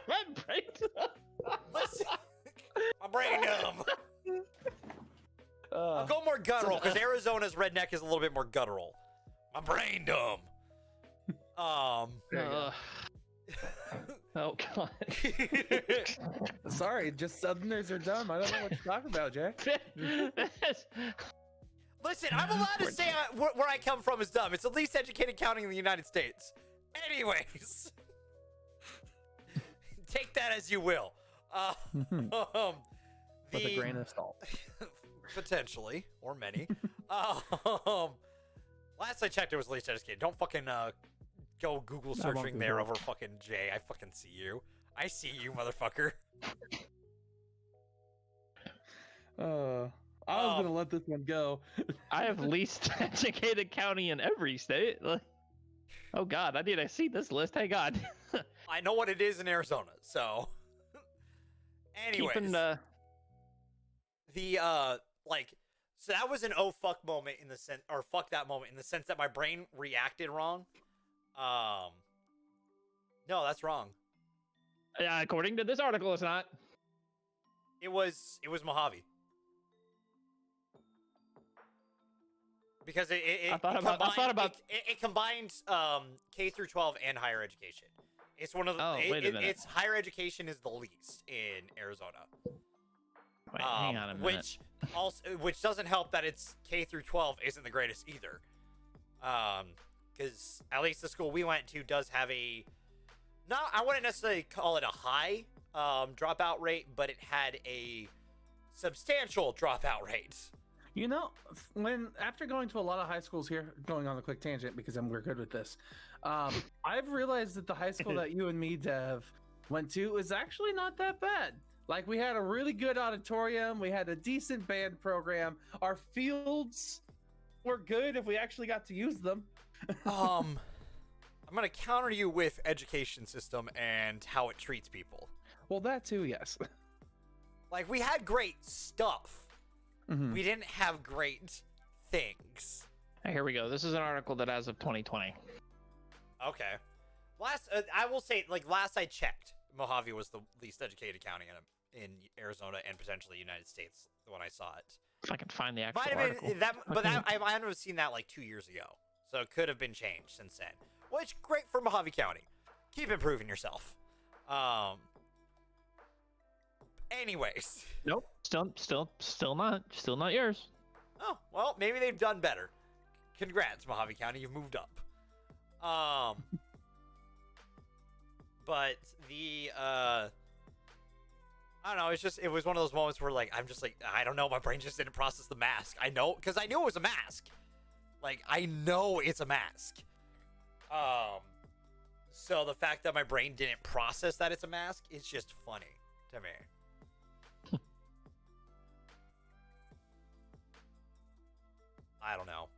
S1: My brain.
S3: Listen, my brain dumb. I'll go more guttural because Arizona's redneck is a little bit more guttural. My brain dumb.
S1: Oh God.
S2: Sorry, just Southerners are dumb. I don't know what you're talking about, Jay.
S3: Listen, I'm allowed to say where I come from is dumb. It's the least educated county in the United States. Anyways, take that as you will.
S2: With a grain of salt.
S3: Potentially, or many. Last I checked, it was least educated. Don't fucking go Google searching there over fucking Jay. I fucking see you. I see you, motherfucker.
S2: I was gonna let this one go.
S1: I have least educated county in every state. Oh God, I need to see this list. Hey God.
S3: I know what it is in Arizona, so. Anyways, so that was an oh fuck moment in the sense, or fuck that moment in the sense that my brain reacted wrong. No, that's wrong.
S1: According to this article, it's not.
S3: It was Mojave. Because it combined K through 12 and higher education. It's one of the.
S1: Wait a minute.
S3: It's higher education is the least in Arizona.
S1: Wait, hang on a minute.
S3: Which doesn't help that it's K through 12 isn't the greatest either. Because at least the school we went to does have I wouldn't necessarily call it a high dropout rate, but it had a substantial dropout rate.
S2: You know, after going to a lot of high schools here, going on a quick tangent because we're good with this, I've realized that the high school that you and me, Dev, went to is actually not that bad. Like, we had a really good auditorium, we had a decent band program, our fields were good if we actually got to use them.
S3: I'm gonna counter you with education system and how it treats people.
S2: Well, that too, yes.
S3: Like, we had great stuff.
S2: Mm-hmm.
S3: We didn't have great things.
S1: Here we go. This is an article that as of 2020.
S3: Okay. I will say, like, last I checked, Mojave was the least educated county in Arizona and potentially United States when I saw it.
S1: If I can find the actual
S3: Might have
S1: article.
S3: been that, but I might have seen that like 2 years ago, so it could have been changed since then. Which great for Mojave County. Keep improving yourself. Anyways.
S1: Nope. Still not yours.
S3: Oh, well, maybe they've done better. Congrats, Mojave County, you've moved up. But I don't know, it was one of those moments where, like, I'm just like, I don't know, my brain just didn't process the mask. I know, because I knew it was a mask. Like, I know it's a mask. So the fact that my brain didn't process that it's a mask is just funny to me. I don't know.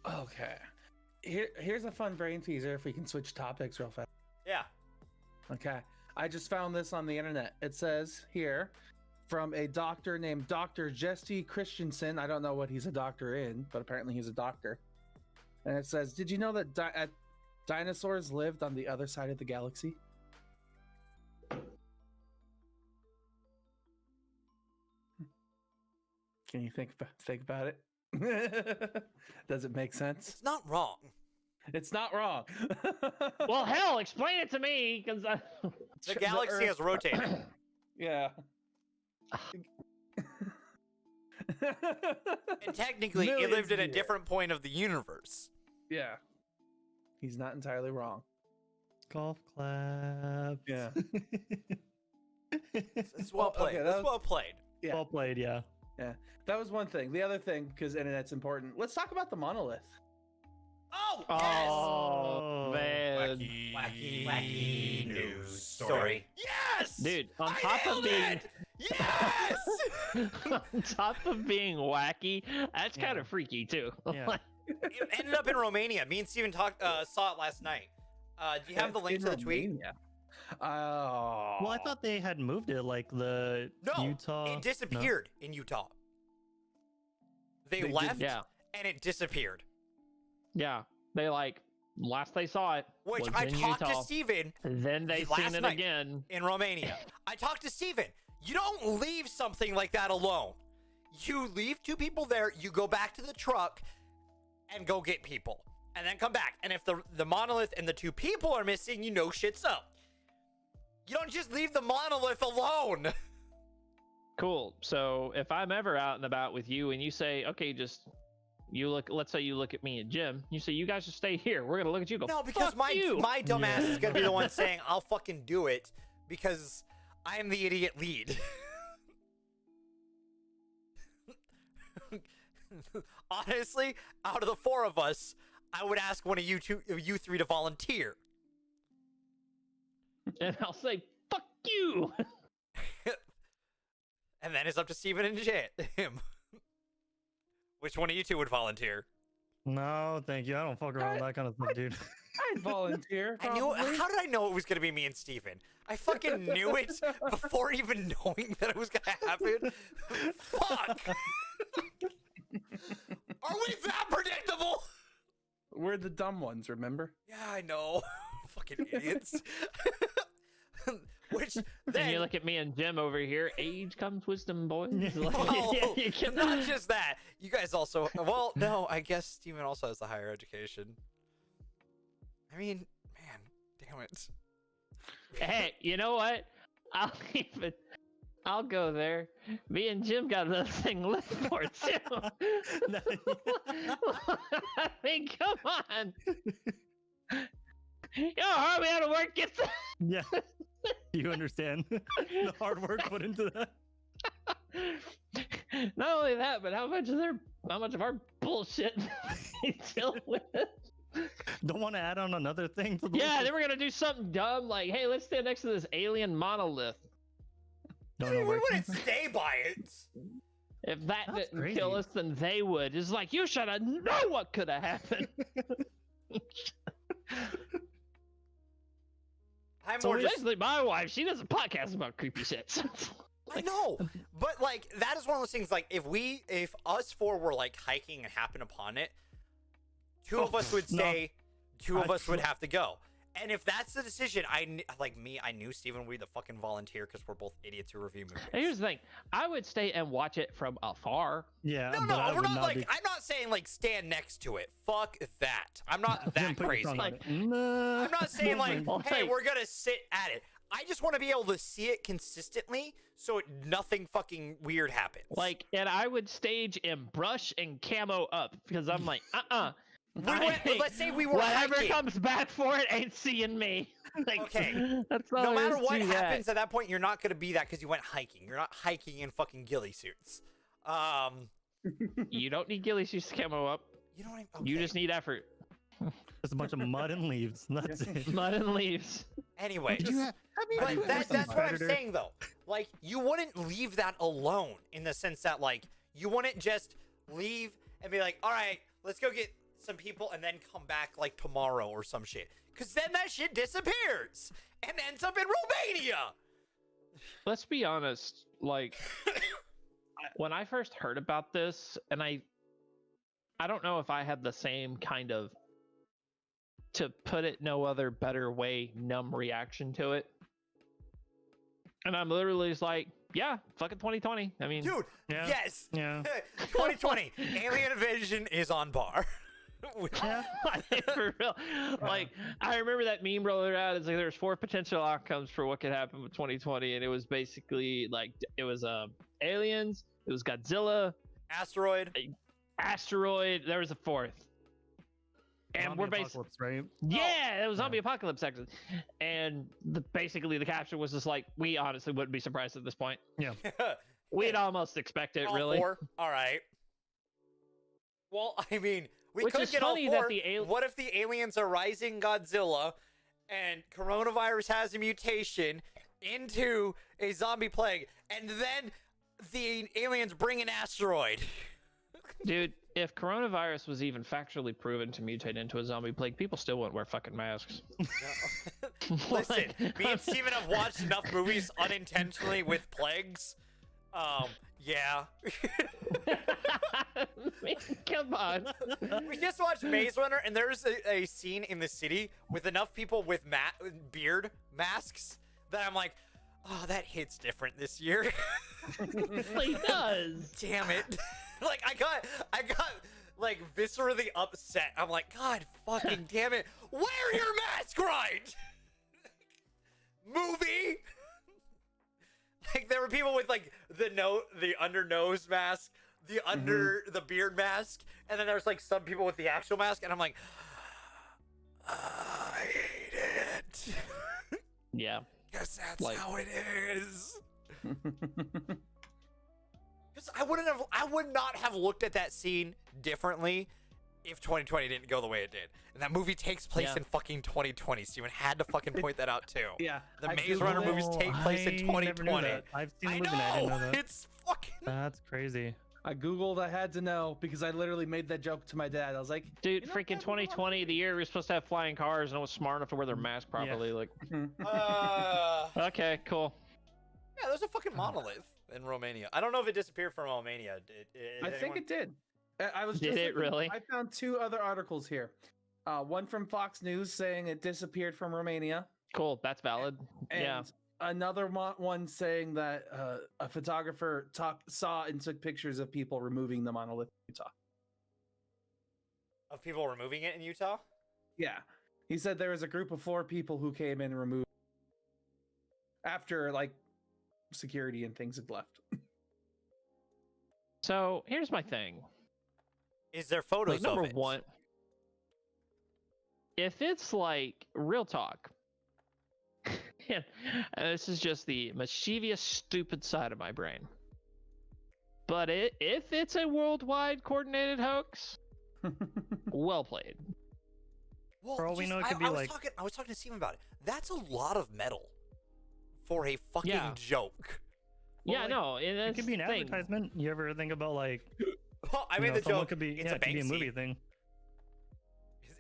S2: Okay. Here's a fun brain teaser if we can switch topics real fast.
S3: Yeah.
S2: Okay. I just found this on the internet. It says here from a doctor named Dr. Jesse Christensen. I don't know what he's a doctor in, but apparently he's a doctor. And it says, did you know that dinosaurs lived on the other side of the galaxy? Can you think about it? Does it make sense?
S3: It's not wrong.
S2: It's not wrong.
S1: Well, hell, explain it to me, because
S3: The galaxy has rotated.
S2: Yeah.
S3: And technically, it lived at a different point of the universe.
S2: Yeah. He's not entirely wrong.
S4: Golf clap.
S2: Yeah.
S3: It's well played.
S2: Okay,
S3: That's well played.
S2: Yeah.
S4: Well played, yeah.
S2: Yeah. That was one thing. The other thing, because internet's important, let's talk about the monolith.
S3: Oh,
S1: oh man,
S3: wacky news story. Yes,
S1: dude. On top of being,
S3: yes,
S1: on top of being wacky, that's kind of freaky too.
S4: Yeah.
S3: It ended up in Romania. Me and Stevin saw it last night. Do you have the link to the tweet?
S2: Yeah. Oh.
S4: Well, I thought they had moved it, like the Utah.
S3: It disappeared in Utah. They left, and it disappeared.
S1: Yeah, they last they saw it.
S3: Which
S1: was
S3: I
S1: in
S3: talked
S1: Utah.
S3: to Stevin.
S1: Then they seen it again
S3: in Romania. I talked to Stevin. You don't leave something like that alone. You leave two people there. You go back to the truck and go get people, and then come back. And if the monolith and the two people are missing, you know shit's up. You don't just leave the monolith alone.
S1: Cool. So if I'm ever out and about with you and you say, okay, let's say you look at me and Jim, you say, you guys just stay here. We're going to look at you and go,
S3: no, because my dumbass is going to be the one saying, I'll fucking do it because I am the idiot lead. Honestly, out of the four of us, I would ask one of you three to volunteer.
S1: And I'll say, fuck you.
S3: And then it's up to Stevin and him. Which one of you two would volunteer?
S4: No, thank you. I don't fuck around with that kind of stuff, dude.
S2: I'd volunteer.
S3: I knew. How did I know it was going to be me and Stevin? I fucking knew it before even knowing that it was going to happen. Fuck. Are we that predictable?
S2: We're the dumb ones, remember?
S3: Yeah, I know. Fucking idiots. Which
S1: And
S3: then
S1: you look at me and Jim over here. Age comes wisdom, boys. Like,
S3: well,
S1: you can-
S3: not just that. You guys also. Well, no, I guess Steven also has the higher education. I mean, man, damn it.
S1: Hey, you know what? I'll go there. Me and Jim got another thing to live for too. I mean, come on. You know how hard we had to work get that.
S4: Yeah. You understand the hard work put into that.
S1: Not only that, but how much of our bullshit they deal with?
S4: Don't want to add on another thing to the
S1: Yeah,
S4: list?
S1: they were gonna do something dumb like, hey, let's stand next to this alien monolith.
S4: Don't
S3: I mean,
S4: know
S3: we
S4: where-
S3: wouldn't stay by it.
S1: If that
S4: That's
S1: didn't kill
S4: crazy.
S1: us, then they would. It's like, you should have known what could have happened.
S3: I'm
S4: So
S3: more just.
S1: Especially my wife. She does a podcast about creepy shit. So it's
S3: I know, but like that is one of those things. Like if us four were like hiking and happened upon it, two of us would
S4: no.
S3: stay, two of
S4: I
S3: us would
S4: swear.
S3: have to go. And if that's the decision, I knew Steven would be the fucking volunteer because we're both idiots who review movies.
S1: And here's the thing. I would stay and watch it from afar.
S4: Yeah.
S3: No,
S4: but I
S3: we're
S4: would
S3: not like.
S4: be-
S3: I'm not saying like stand next to it. Fuck that. I'm not
S4: Jim,
S3: that
S4: put your
S3: crazy.
S4: tongue on
S1: Like,
S4: it. Nah.
S3: I'm not saying like,
S1: Well,
S3: hey,
S1: hey.
S3: we're gonna sit at it. I just want to be able to see it consistently, so nothing fucking weird happens.
S1: Like, and I would stage and brush and camo up because I'm like,
S3: let's say we were
S1: whatever
S3: hiking.
S1: comes back for it ain't seeing me. Like,
S3: Okay.
S1: That's all
S3: No
S1: there
S3: matter
S1: is
S3: what
S1: to that.
S3: happens at that point, you're not gonna be that because you went hiking. You're not hiking in fucking ghillie suits.
S1: You don't need ghillie suits to camo up.
S3: You know what
S1: You just need effort.
S4: Just a bunch of mud and leaves. That's it.
S1: Mud and leaves.
S3: Anyway,
S2: Did you have you
S3: but
S2: ever
S3: that's
S2: seen
S3: what I'm
S4: Predator?
S3: saying though. Like, you wouldn't leave that alone in the sense that like you wouldn't just leave and be like, all right, let's go get some people and then come back like tomorrow or some shit. Because then that shit disappears and ends up in Romania.
S1: Let's be honest. Like, when I first heard about this, and I don't know if I had the same kind of, to put it no other better way, numb reaction to it. And I'm literally just like, yeah, fucking 2020. I mean,
S3: Dude,
S4: Yeah.
S3: yes.
S4: Yeah.
S3: 2020, Alien Invasion is on par.
S4: Yeah.
S1: for real. Like, I remember that meme rolling out. It's like there's 4 potential outcomes for what could happen with 2020, and it was basically like it was aliens, it was Godzilla,
S3: Asteroid.
S1: asteroid. There was a 4th, and
S4: Zombie
S1: we're basically
S4: apocalypse, right?
S1: yeah, it was zombie apocalypse actually, and basically the caption was just like, we honestly wouldn't be surprised at this point.
S4: Yeah.
S1: We'd almost expect it,
S3: all
S1: really.
S3: 4. All right. Well, I mean, we
S1: Which
S3: could
S1: is
S3: get all
S1: funny
S3: 4.
S1: that the
S3: What if the aliens are rising Godzilla and coronavirus has a mutation into a zombie plague and then the aliens bring an asteroid?
S1: Dude, if coronavirus was even factually proven to mutate into a zombie plague, people still wouldn't wear fucking masks.
S3: Listen,
S1: Like,
S3: me and Steven have watched enough movies unintentionally with plagues. Yeah.
S1: I mean, come on.
S3: We just watched Maze Runner, and there's a scene in the city with enough people with beard masks that I'm like, oh, that hits different this year.
S1: He does.
S3: Damn it. Like, I got like viscerally upset. I'm like, God fucking damn it. Wear your mask right. Movie. Like, there were people with like the under nose mask, the under the beard mask, and then there's like some people with the actual mask, and I'm like, I hate it.
S1: Yeah.
S3: Guess that's
S1: Like-
S3: how it is. Because I would not have looked at that scene differently if 2020 didn't go the way it did. And that movie takes place
S1: Yeah.
S3: in fucking 2020. Steven had to fucking point that out too.
S2: Yeah.
S3: The
S2: I
S3: Maze
S2: Googled
S3: Runner
S2: it.
S3: movies take place in
S4: I never knew
S3: 2020.
S4: that. I've seen the
S3: I
S4: movie and I didn't know that.
S3: It's fucking.
S4: That's crazy.
S2: I Googled, I had to know because I literally made that joke to my dad. I was like,
S1: Dude,
S2: You know,
S1: freaking
S2: that's not
S1: 2020, the year we were supposed to have flying cars, and no one's smart enough to wear their mask properly. Like, okay, cool.
S3: Yeah, there's a fucking monolith in Romania. I don't know if it disappeared from Romania.
S2: I think it did. I was
S1: Did
S2: just
S1: it
S2: looking-
S1: really?
S2: I found 2 other articles here. One from Fox News saying it disappeared from Romania.
S1: Cool, that's valid.
S2: And
S1: Yeah.
S2: another one saying that a photographer saw and took pictures of people removing the monolith in Utah.
S3: Of people removing it in Utah?
S2: Yeah. He said there was a group of 4 people who came in and removed after like security and things had left.
S1: So here's my thing.
S3: Is there photos
S1: Like, number
S3: of it?
S1: one, if it's like real talk, and this is just the mischievous, stupid side of my brain. But if it's a worldwide coordinated hoax, well played.
S3: Well,
S4: For all we know, it could be
S3: I was
S4: like-
S3: talking to Stephen about it. That's a lot of metal for a fucking
S1: Yeah.
S3: joke.
S1: Yeah,
S4: like,
S1: no, and
S4: It
S1: that's
S4: could be an
S1: the thing.
S4: advertisement. You ever think about like?
S3: Well, I
S4: you
S3: made
S4: know,
S3: the
S4: someone
S3: joke.
S4: Could be,
S3: it's
S4: yeah,
S3: a
S4: it could be a
S3: Banksy.
S4: movie thing.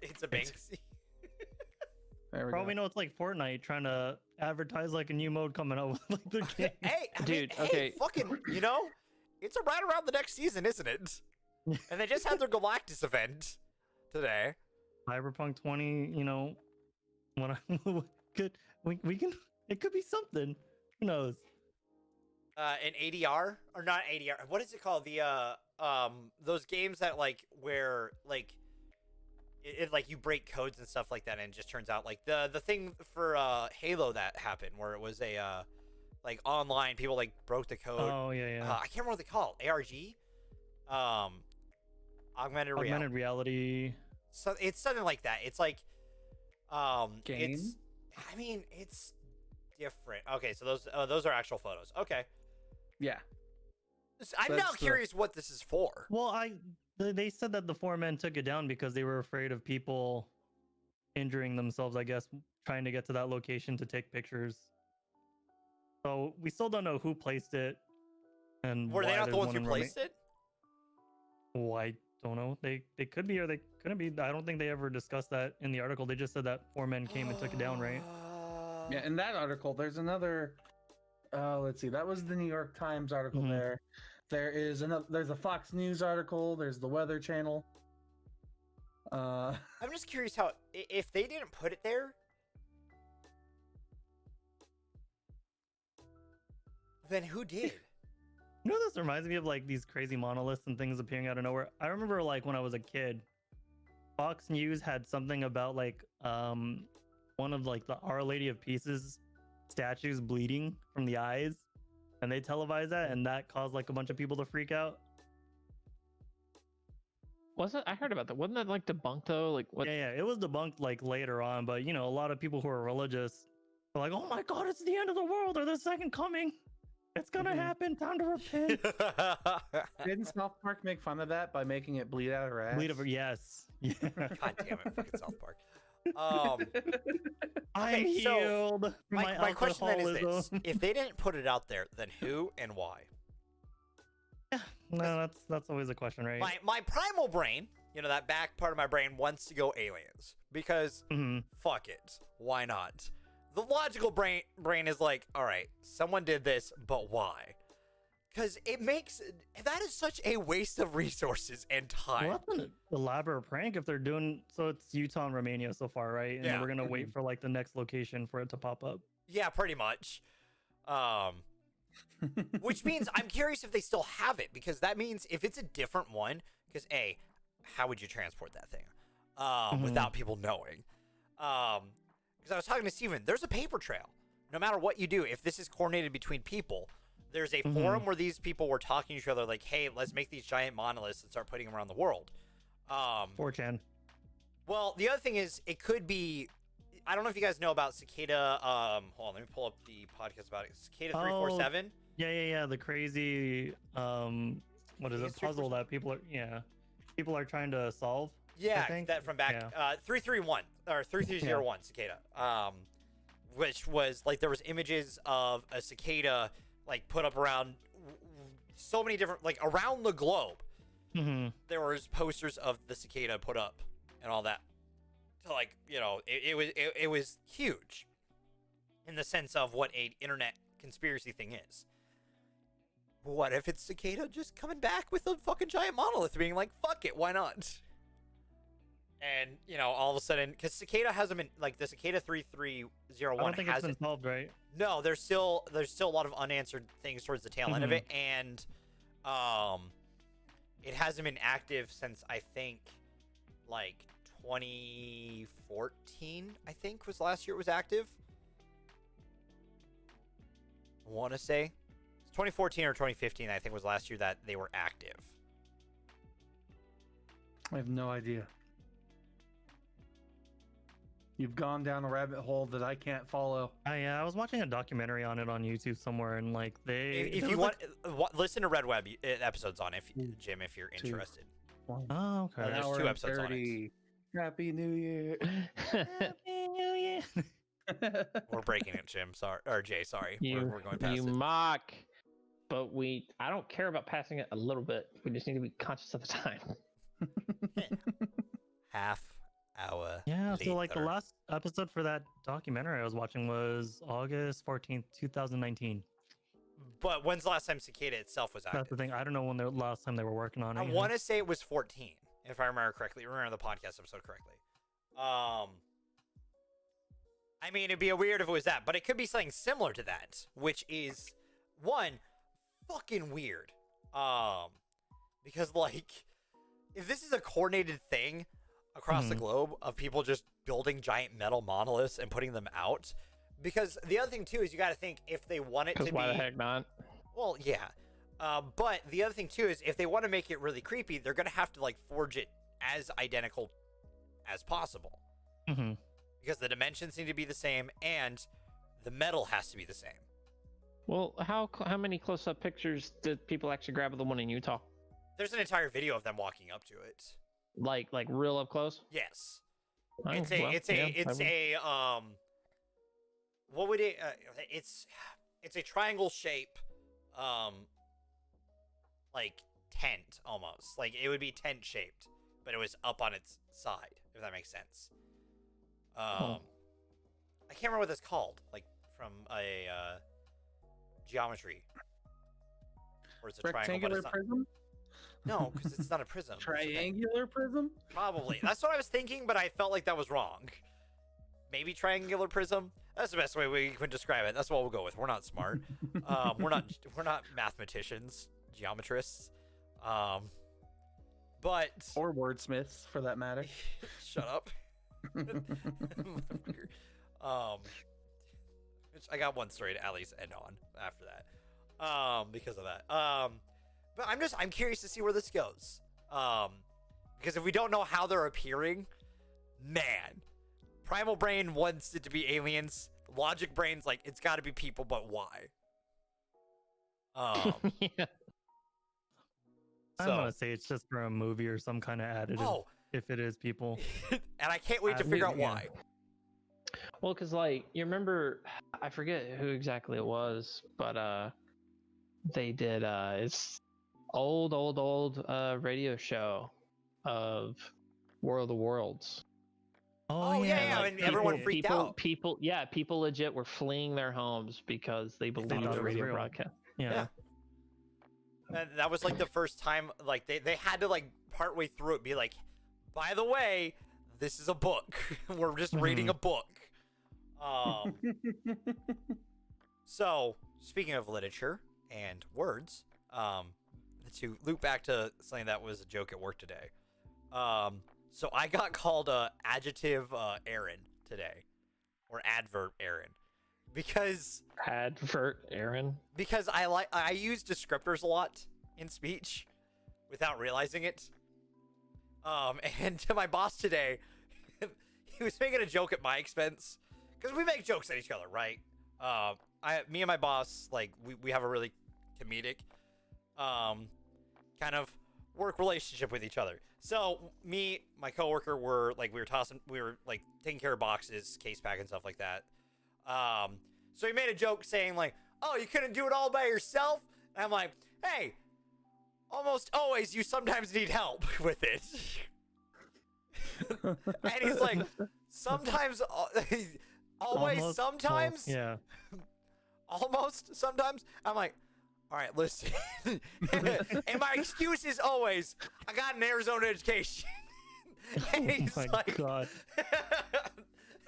S3: It's a Banksy.
S2: There we
S4: For all
S2: go.
S4: we know, it's like Fortnite trying to advertise like a new mode coming out with like the game.
S3: Hey, I mean,
S1: Dude,
S3: hey,
S1: okay.
S3: fucking, you know, it's right around the next season, isn't it? And they just had their Galactus event today.
S4: Cyberpunk 20, you know, when I could we can it could be something. Who knows?
S3: An ADR or not ADR? What is it called? The those games that like where like it like you break codes and stuff like that, and it just turns out like the thing for Halo that happened where it was a like online people like broke the code.
S4: Oh yeah.
S3: I can't remember what they call it. ARG. Augmented reality.
S4: Augmented reality.
S3: So it's something like that. It's like
S2: Game?
S3: it's I mean it's different. Okay, so those are actual photos. Okay.
S2: Yeah.
S3: I'm now
S2: That's the-
S3: curious what this is for.
S4: Well, they said that the 4 men took it down because they were afraid of people injuring themselves, I guess, trying to get to that location to take pictures. So we still don't know who placed it and
S3: Were they
S4: why
S3: not the
S4: there's
S3: ones
S4: one
S3: who
S4: in Roma-
S3: placed it?
S4: Oh, I don't know. They could be or they couldn't be. I don't think they ever discussed that in the article. They just said that 4 men came and took it down, right?
S2: Yeah, in that article, there's another. Let's see. That was the New York Times article.
S4: Mhm.
S2: There is another. There's a Fox News article. There's the Weather Channel.
S3: I'm just curious how if they didn't put it there, then who did?
S4: You know, this reminds me of like these crazy monoliths and things appearing out of nowhere. I remember like when I was a kid, Fox News had something about like one of like the Our Lady of Pieces statues bleeding from the eyes, and they televised that, and that caused like a bunch of people to freak out.
S1: Wasn't I heard about that? Wasn't that like debunked though? Like what?
S4: Yeah, it was debunked like later on, but you know, a lot of people who are religious are like, "Oh my God, it's the end of the world or the second coming. It's gonna
S2: Mhm.
S4: happen. Time to repent."
S2: Didn't South Park make fun of that by making it bleed out her ass?
S4: Bleed over, yes. Yeah.
S3: God damn it, fucking South Park.
S4: I'm
S3: Okay, so
S4: healed from my
S3: my question then is this:
S4: alcoholism.
S3: if they didn't put it out there, then who and why?
S4: No, that's always a question, right?
S3: My primal brain, you know, that back part of my brain wants to go aliens because
S4: Mhm.
S3: fuck it, why not? The logical brain is like, all right, someone did this, but why? Because it makes that is such a waste of resources and time.
S4: Well, that's an elaborate prank if they're doing so. It's Utah and Romania so far, right? And
S3: Yeah.
S4: we're gonna wait for like the next location for it to pop up.
S3: Yeah, pretty much. Which means I'm curious if they still have it, because that means if it's a different one, because how would you transport that thing without people knowing? Because I was talking to Stephen, there's a paper trail. No matter what you do, if this is coordinated between people, there's a forum where these people were talking to each other like, hey, let's make these giant monoliths and start putting them around the world.
S4: 4chan.
S3: Well, the other thing is, it could be, I don't know if you guys know about Cicada, hold on, let me pull up the podcast about it. Cicada 347.
S4: Yeah. The crazy what is it?
S3: History
S4: Puzzle that people are trying to solve.
S3: Yeah,
S4: think.
S3: that from back 331 or 3301 cicada. Which was like there was images of a cicada like put up around so many different like around the globe.
S4: Mm-hmm.
S3: There was posters of the cicada put up and all that. So like, you know, it was huge in the sense of what a internet conspiracy thing is. What if it's cicada just coming back with a fucking giant monolith being like, fuck it, why not? And all of a sudden, because Cicada hasn't been like the Cicada 3301
S4: I don't think it's been
S3: hasn't.
S4: solved, right?
S3: No, there's still a lot of unanswered things towards the tail end of it, and it hasn't been active since I think like 2014. I think was the last year it was active. I want to say 2014 or 2015. I think was the last year that they were active.
S2: I have no idea. You've gone down a rabbit hole that I can't follow.
S4: Yeah, I was watching a documentary on it on YouTube somewhere, and like
S3: If you want, listen to Red Web episodes on it, Jim, if you're interested.
S4: Oh, okay.
S3: There's 2 episodes on it.
S2: Happy New Year.
S4: Happy New Year.
S3: We're breaking it, Jim. Sorry, or Jay. Sorry, we're going past
S1: you
S3: it.
S1: mock, but I don't care about passing it a little bit. We just need to be conscious of the time.
S3: Half hour.
S4: Yeah, so like the
S3: later.
S4: last episode for that documentary I was watching was August 14th, 2019.
S3: But when's the last time Cicada itself was active?
S4: That's the thing. I don't know when the last time they were working on it.
S3: I want to say it was 14, if I remember correctly. Remember the podcast episode correctly. I mean, it'd be weird if it was that, but it could be something similar to that, which is one fucking weird. Because like, if this is a coordinated thing across the globe of people just building giant metal monoliths and putting them out, because the other thing too is you got to think if they want it to be.
S1: Why the heck not?
S3: Well, yeah. But the other thing too is if they want to make it really creepy, they're gonna have to like forge it as identical as possible.
S4: Mm-hmm.
S3: Because the dimensions need to be the same and the metal has to be the same.
S1: Well, how many close-up pictures did people actually grab of the one in Utah?
S3: There's an entire video of them walking up to it.
S1: Like real up close?
S3: Yes.
S1: Oh,
S3: It's a triangle shape, like tent almost. Like it would be tent shaped, but it was up on its side, if that makes sense. I can't remember what that's called, like from a geometry. Or it's a
S2: Rectangular
S3: triangle,
S2: prism?
S3: No, because it's not a prism.
S2: Triangular prism?
S3: Probably. That's what I was thinking, but I felt like that was wrong. Maybe triangular prism. That's the best way we can describe it. That's what we'll go with. We're not smart. We're not mathematicians, geometrists. But
S2: Or wordsmiths, for that matter.
S3: shut up. I got one story to at least end on after that. Because of that. But I'm curious to see where this goes. Because if we don't know how they're appearing, man, Primal Brain wants it to be aliens. Logic Brain's like, it's got to be people, but why?
S1: Yeah.
S4: I
S3: So-
S4: want to say it's just for a movie or some kind of additive.
S3: Oh,
S4: If it is people.
S3: and I can't wait to figure out why.
S1: Well, because like you remember, I forget who exactly it was, but they did it's old radio show of World of Worlds.
S3: Oh, yeah,
S1: Like,
S3: and everyone freaked out.
S1: People legit were fleeing their homes because they believed
S4: thought
S1: the
S4: it was
S1: radio
S4: real.
S1: broadcast.
S4: Yeah.
S3: And that was like the first time, like they had to like partway through it be like, by the way, this is a book. We're just reading a book. So speaking of literature and words, to loop back to something that was a joke at work today. So I got called adjective Aaron today, or adverb Aaron, because I use descriptors a lot in speech without realizing it. And to my boss today, he was making a joke at my expense, because we make jokes at each other, right? Me and my boss, like we have a really comedic kind of work relationship with each other. So me, my coworker, we were taking care of boxes, case pack and stuff like that. So he made a joke saying like, "Oh, you couldn't do it all by yourself?" And I'm like, "Hey, almost always you sometimes need help with it." And he's like, "Sometimes, always,
S4: Almost,
S3: sometimes,
S4: Yeah.
S3: almost, sometimes." I'm like, "All right, listen." And my excuse is always, I got an Arizona education. And he's
S4: my
S3: like,
S4: God.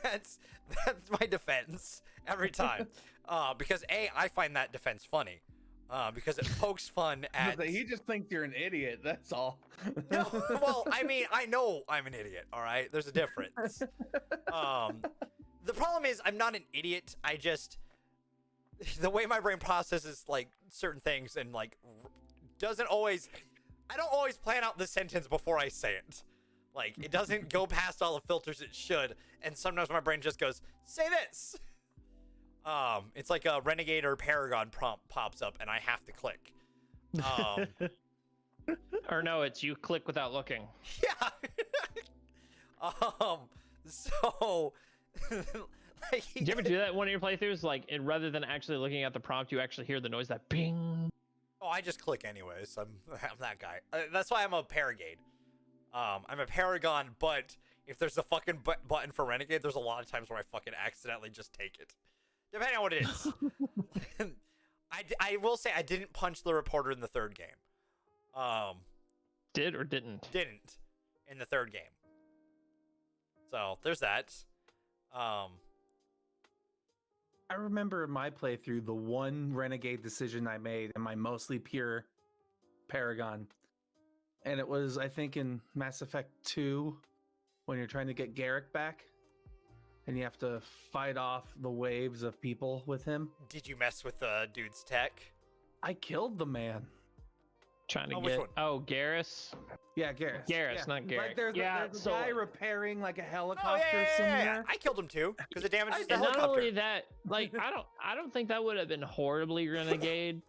S3: that's my defense every time. Because I find that defense funny. Because it pokes fun at.
S2: He just thinks you're an idiot. That's all.
S3: No, well, I mean, I know I'm an idiot. All right, there's a difference. The problem is I'm not an idiot. I just the way my brain processes like certain things and like doesn't always. I don't always plan out the sentence before I say it. Like it doesn't go past all the filters it should, and sometimes my brain just goes, "Say this." It's like a Renegade or Paragon prompt pops up, and I have to click.
S1: Or no, it's you click without looking.
S3: Yeah. So, like,
S1: Did you ever do that in one of your playthroughs? Like, and rather than actually looking at the prompt, you actually hear the noise that ping.
S3: oh, I just click anyways. I'm that guy. That's why I'm a Paragade. I'm a Paragon, but if there's a fucking button for Renegade, there's a lot of times where I fucking accidentally just take it. Depending on what it is. I will say I didn't punch the reporter in the third game.
S1: Did or didn't?
S3: Didn't in the third game. So there's that.
S2: I remember in my playthrough, the one renegade decision I made in my mostly pure Paragon. And it was, I think, in Mass Effect 2, when you're trying to get Garrick back. And you have to fight off the waves of people with him.
S3: Did you mess with the dude's tech?
S2: I killed the man.
S1: Trying to
S3: which
S1: get.
S3: one?
S1: Oh, Garrus.
S2: Yeah, Garrus.
S1: Garrus,
S2: Yeah.
S1: not Garrick.
S2: Like there's
S1: Yeah,
S2: a
S1: so-
S2: guy repairing like a
S3: Oh
S2: helicopter
S3: yeah.
S2: somewhere.
S3: I killed him too because it damages the
S1: And not
S3: helicopter.
S1: only that, like I don't think that would have been horribly Renegade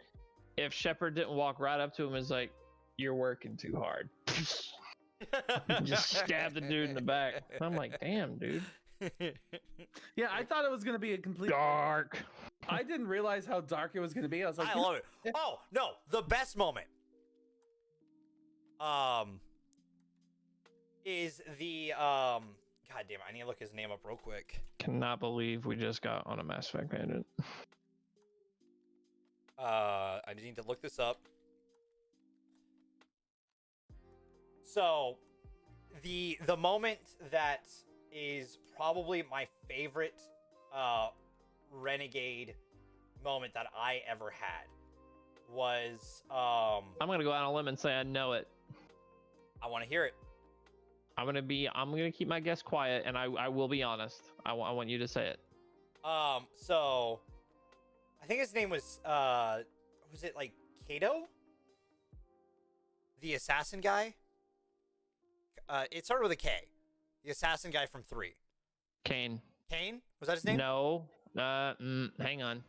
S1: if Shepard didn't walk right up to him and was like, "You're working too hard." Just stab the dude in the back. I'm like, damn, dude.
S2: Yeah, I thought it was gonna be a complete
S1: Dark.
S2: I didn't realize how dark it was gonna be. I was like,
S3: I love it. Oh no, the best moment. Is the God damn it, I need to look his name up real quick.
S1: Cannot believe we just got on a Mass Effect Bandit.
S3: I need to look this up. So, the moment that is probably my favorite Renegade moment that I ever had was
S1: I'm gonna go out on a limb and say I know it.
S3: I want to hear it.
S1: I'm gonna keep my guess quiet, and I will be honest. I want you to say it.
S3: So I think his name was it like Kato? The assassin guy? It started with a K. The assassin guy from 3.
S1: Kane.
S3: Kane? Was that his name?
S1: No. Hang on.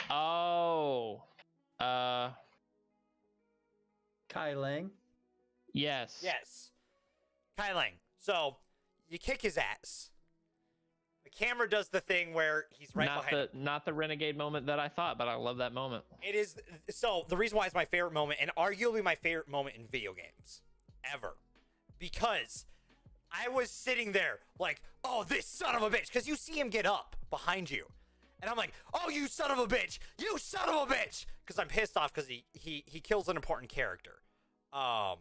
S1: Oh.
S2: Kai Lang.
S1: Yes.
S3: Yes. Kai Lang. So you kick his ass. The camera does the thing where he's right behind him.
S1: Not the Renegade moment that I thought, but I love that moment.
S3: It is. So the reason why it's my favorite moment, and arguably my favorite moment in video games ever, because I was sitting there like, oh, this son of a bitch, because you see him get up behind you, and I'm like, oh, you son of a bitch, you son of a bitch, because I'm pissed off because he kills an important character. And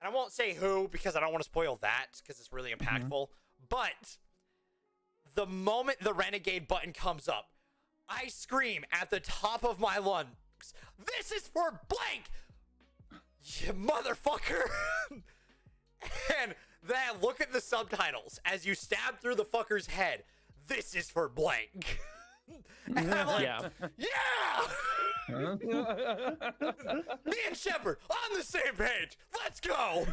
S3: I won't say who because I don't want to spoil that because it's really impactful. But the moment the Renegade button comes up, I scream at the top of my lungs, "This is for blank, you motherfucker!" And then I look at the subtitles as you stab through the fucker's head. "This is for blank." And I'm like, yeah! Me and Shepard on the same page. Let's go.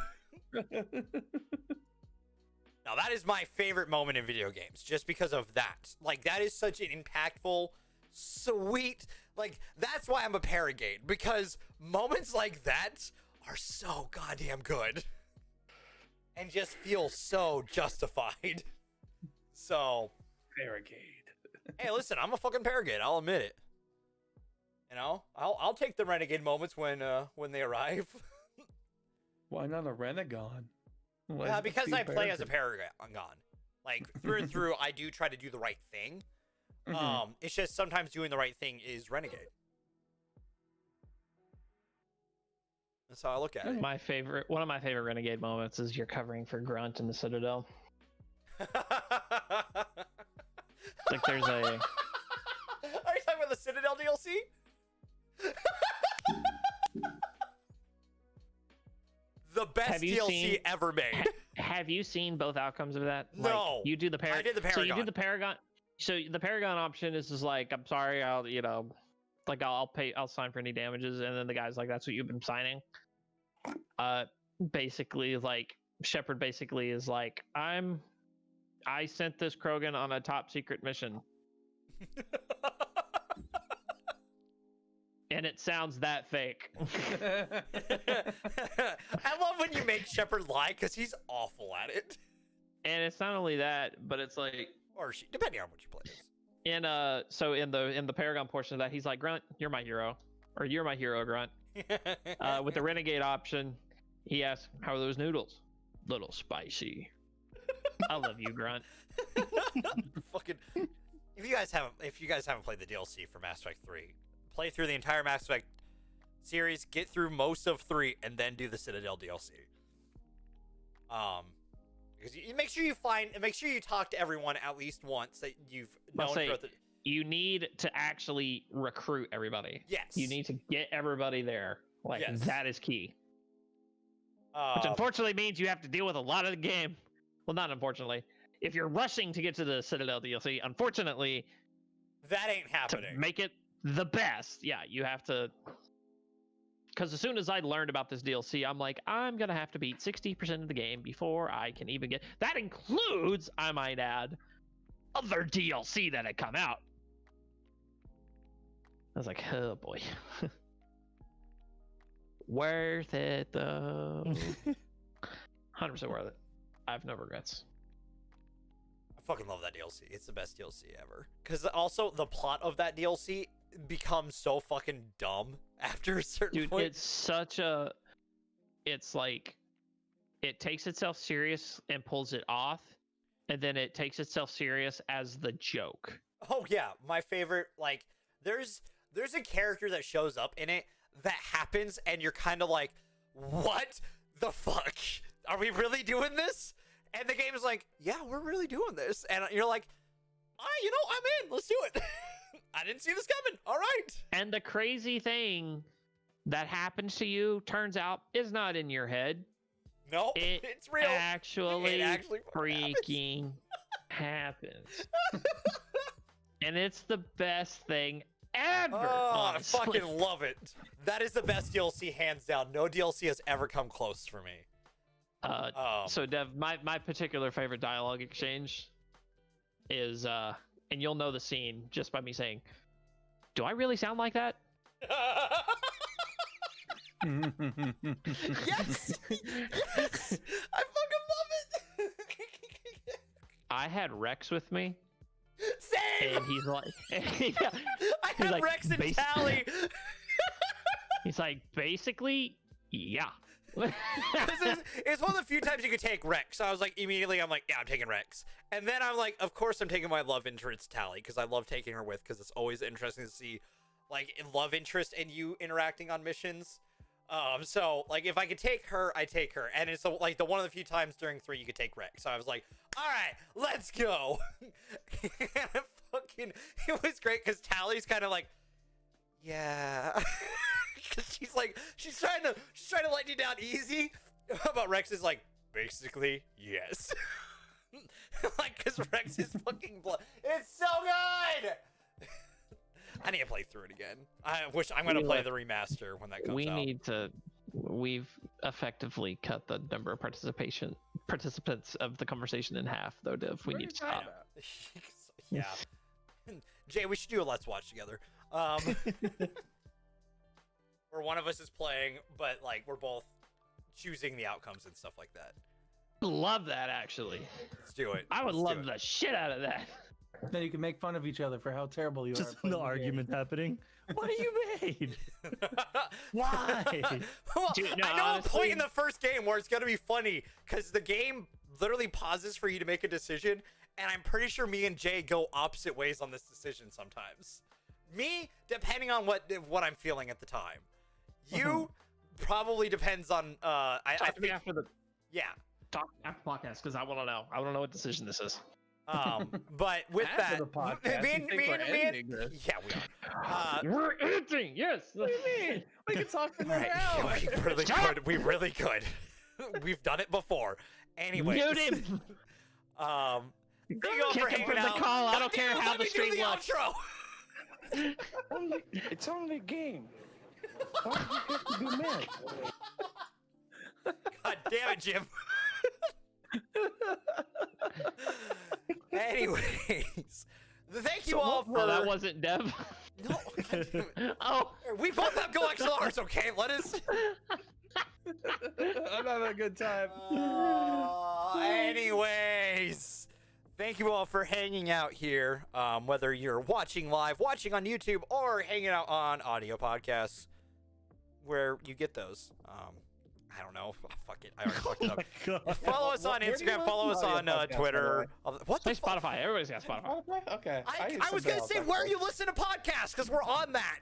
S3: Now that is my favorite moment in video games, just because of that. Like that is such an impactful, sweet. Like that's why I'm a Paragade, because moments like that are so goddamn good, and just feel so justified. So,
S2: Paragade.
S3: hey, listen, I'm a fucking Paragade. I'll admit it. You know, I'll take the Renegade moments when they arrive.
S2: Why not a Renegon?
S3: Yeah, because I play as a Paragon. Like through and through, I do try to do the right thing. It's just sometimes doing the right thing is Renegade. That's how I look at it.
S1: One of my favorite Renegade moments is you're covering for Grunt in the Citadel. Like there's a.
S3: Are you talking about the Citadel DLC? The best DLC ever made.
S1: Have you seen both outcomes of that?
S3: No.
S1: Like, you do the Paragon.
S3: I did the Paragon.
S1: So you did the Paragon. So the Paragon option is just like, I'm sorry, I'll sign for any damages, and then the guy's like, that's what you've been signing. Basically, like Shepard basically is like, I sent this Krogan on a top secret mission. And it sounds that fake.
S3: I love when you make Shepard lie because he's awful at it.
S1: And it's not only that, but it's like,
S3: or she, depending on what you play.
S1: So in the Paragon portion of that, he's like, Grunt, you're my hero, or you're my hero, Grunt. With the Renegade option, he asks, how are those noodles? Little spicy. I love you, Grunt.
S3: Fucking. If you guys haven't played the DLC for Mass Effect 3, play through the entire Mass Effect series, get through most of 3, and then do the Citadel DLC. Because you make sure you talk to everyone at least once that you've known throughout the.
S1: You need to actually recruit everybody.
S3: Yes.
S1: You need to get everybody there. Like
S3: Yes.
S1: that is key. Which unfortunately means you have to deal with a lot of the game. Well, not unfortunately. If you're rushing to get to the Citadel DLC, unfortunately,
S3: that ain't happening.
S1: To make it the best, yeah, you have to. Because as soon as I learned about this DLC, I'm like, I'm going to have to beat 60% of the game before I can even get. That includes, I might add, other DLC that had come out. I was like, oh boy. Worth it, though. 100% worth it. I have no regrets.
S3: I fucking love that DLC. It's the best DLC ever. Because also, the plot of that DLC becomes so fucking dumb after a certain point.
S1: It's such a... It's like... It takes itself serious and pulls it off, and then it takes itself serious as the joke.
S3: Oh, yeah. My favorite, like, there's a character that shows up in it that happens, and you're kind of like, what the fuck? Are we really doing this? And the game is like, yeah, we're really doing this. And you're like, I'm in. Let's do it. I didn't see this coming. All right.
S1: And the crazy thing that happens to you turns out is not in your head.
S3: No, it's real.
S1: It actually freaking
S3: happens.
S1: And it's the best thing ever.
S3: Oh,
S1: honestly.
S3: I fucking love it. That is the best DLC, hands down. No DLC has ever come close for me.
S1: So Dev, my particular favorite dialogue exchange is, and you'll know the scene just by me saying, do I really sound like that?
S3: Yes! Yes! I fucking love it!
S1: I had Rex with me.
S3: Same!
S1: And he's like...
S3: I had like, Rex and Tally!
S1: He's like, basically, yeah.
S3: It's one of the few times you could take Rex. So I was like, immediately, I'm like, yeah, I'm taking Rex. And then I'm like, of course I'm taking my love interest, Tally, because I love taking her with, because it's always interesting to see, like, love interest and you interacting on missions. So, like, if I could take her, I take her. And it's, like, one of the few times during 3 you could take Rex. So I was like, all right, let's go. And it was great, because Tally's kind of like, yeah. Because she's trying to let you down easy. But Rex is like, basically, yes. Like, because Rex is fucking blood. It's so good! I need to play through it again. I'm going to play the remaster when that comes out.
S1: We've effectively cut the number of participants of the conversation in half, though, Div. We need to stop.
S3: Yeah. Jay, we should do a Let's Watch together. Where one of us is playing, but, like, we're both choosing the outcomes and stuff like that.
S1: Love that, actually.
S3: Let's do it.
S1: I would love the shit out of that.
S2: Then you can make fun of each other for how terrible you are.
S4: Just no argument happening. What are you made? Why?
S3: Well,
S1: Dude, no,
S3: I know
S1: honestly,
S3: a point in the first game where it's going to be funny because the game literally pauses for you to make a decision, and I'm pretty sure me and Jay go opposite ways on this decision sometimes. Me, depending on what I'm feeling at the time. You, probably depends on. I
S1: Talk to me
S3: think.
S1: after the
S3: Yeah.
S1: talk after the podcast because I want to know. I want to know what decision this is.
S3: But with
S2: After
S3: that,
S2: the podcast, you think we're ending this?
S3: yeah, we are.
S1: We're ending. Yes.
S2: What do you mean? We can talk for another
S3: Right,
S2: hour.
S3: we really could. We really could. We've done it before. Anyway.
S1: Mute him.
S3: Thank you all
S1: Kick
S3: for
S1: him
S3: hanging
S1: from the
S3: out.
S1: call. I don't
S3: God
S1: care
S3: damn it,
S1: how
S3: let
S1: the
S3: me do
S1: stream
S3: the
S1: looks.
S3: outro.
S5: It's only a game. Why do you have to be mad?
S3: God damn it, Jim. Anyways, thank you all for.
S1: Oh, that wasn't Dev.
S3: No.
S1: Oh.
S3: We both have Go XLRs, okay? Let us.
S2: I'm having a good time.
S3: Anyways, thank you all for hanging out here. Whether you're watching live, watching on YouTube, or hanging out on audio podcasts, where you get those. I don't know. Fuck it. I already fucked it up.
S4: God.
S3: Follow us on
S2: Where do you
S3: Instagram.
S2: listen
S3: Follow
S2: to
S3: us
S2: audio
S3: on
S2: podcasts,
S3: Twitter. What the
S1: Say
S3: fuck?
S1: Spotify. Everybody's got Spotify.
S2: Okay.
S3: I was gonna say, where you listen to podcasts, because we're on that.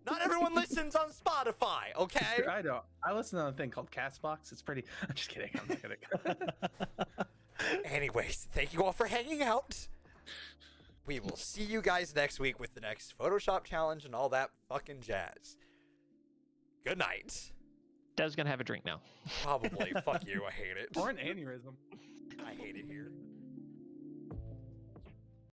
S3: Not everyone listens on Spotify, okay?
S2: I don't. I listen to a thing called Castbox. It's pretty. I'm just kidding. I'm not kidding.
S3: Anyways, thank you all for hanging out. We will see you guys next week with the next Photoshop challenge and all that fucking jazz. Good night.
S1: Dev's gonna have a drink now.
S3: Probably. Fuck you. I hate it.
S2: Or an aneurysm.
S3: I hate it here.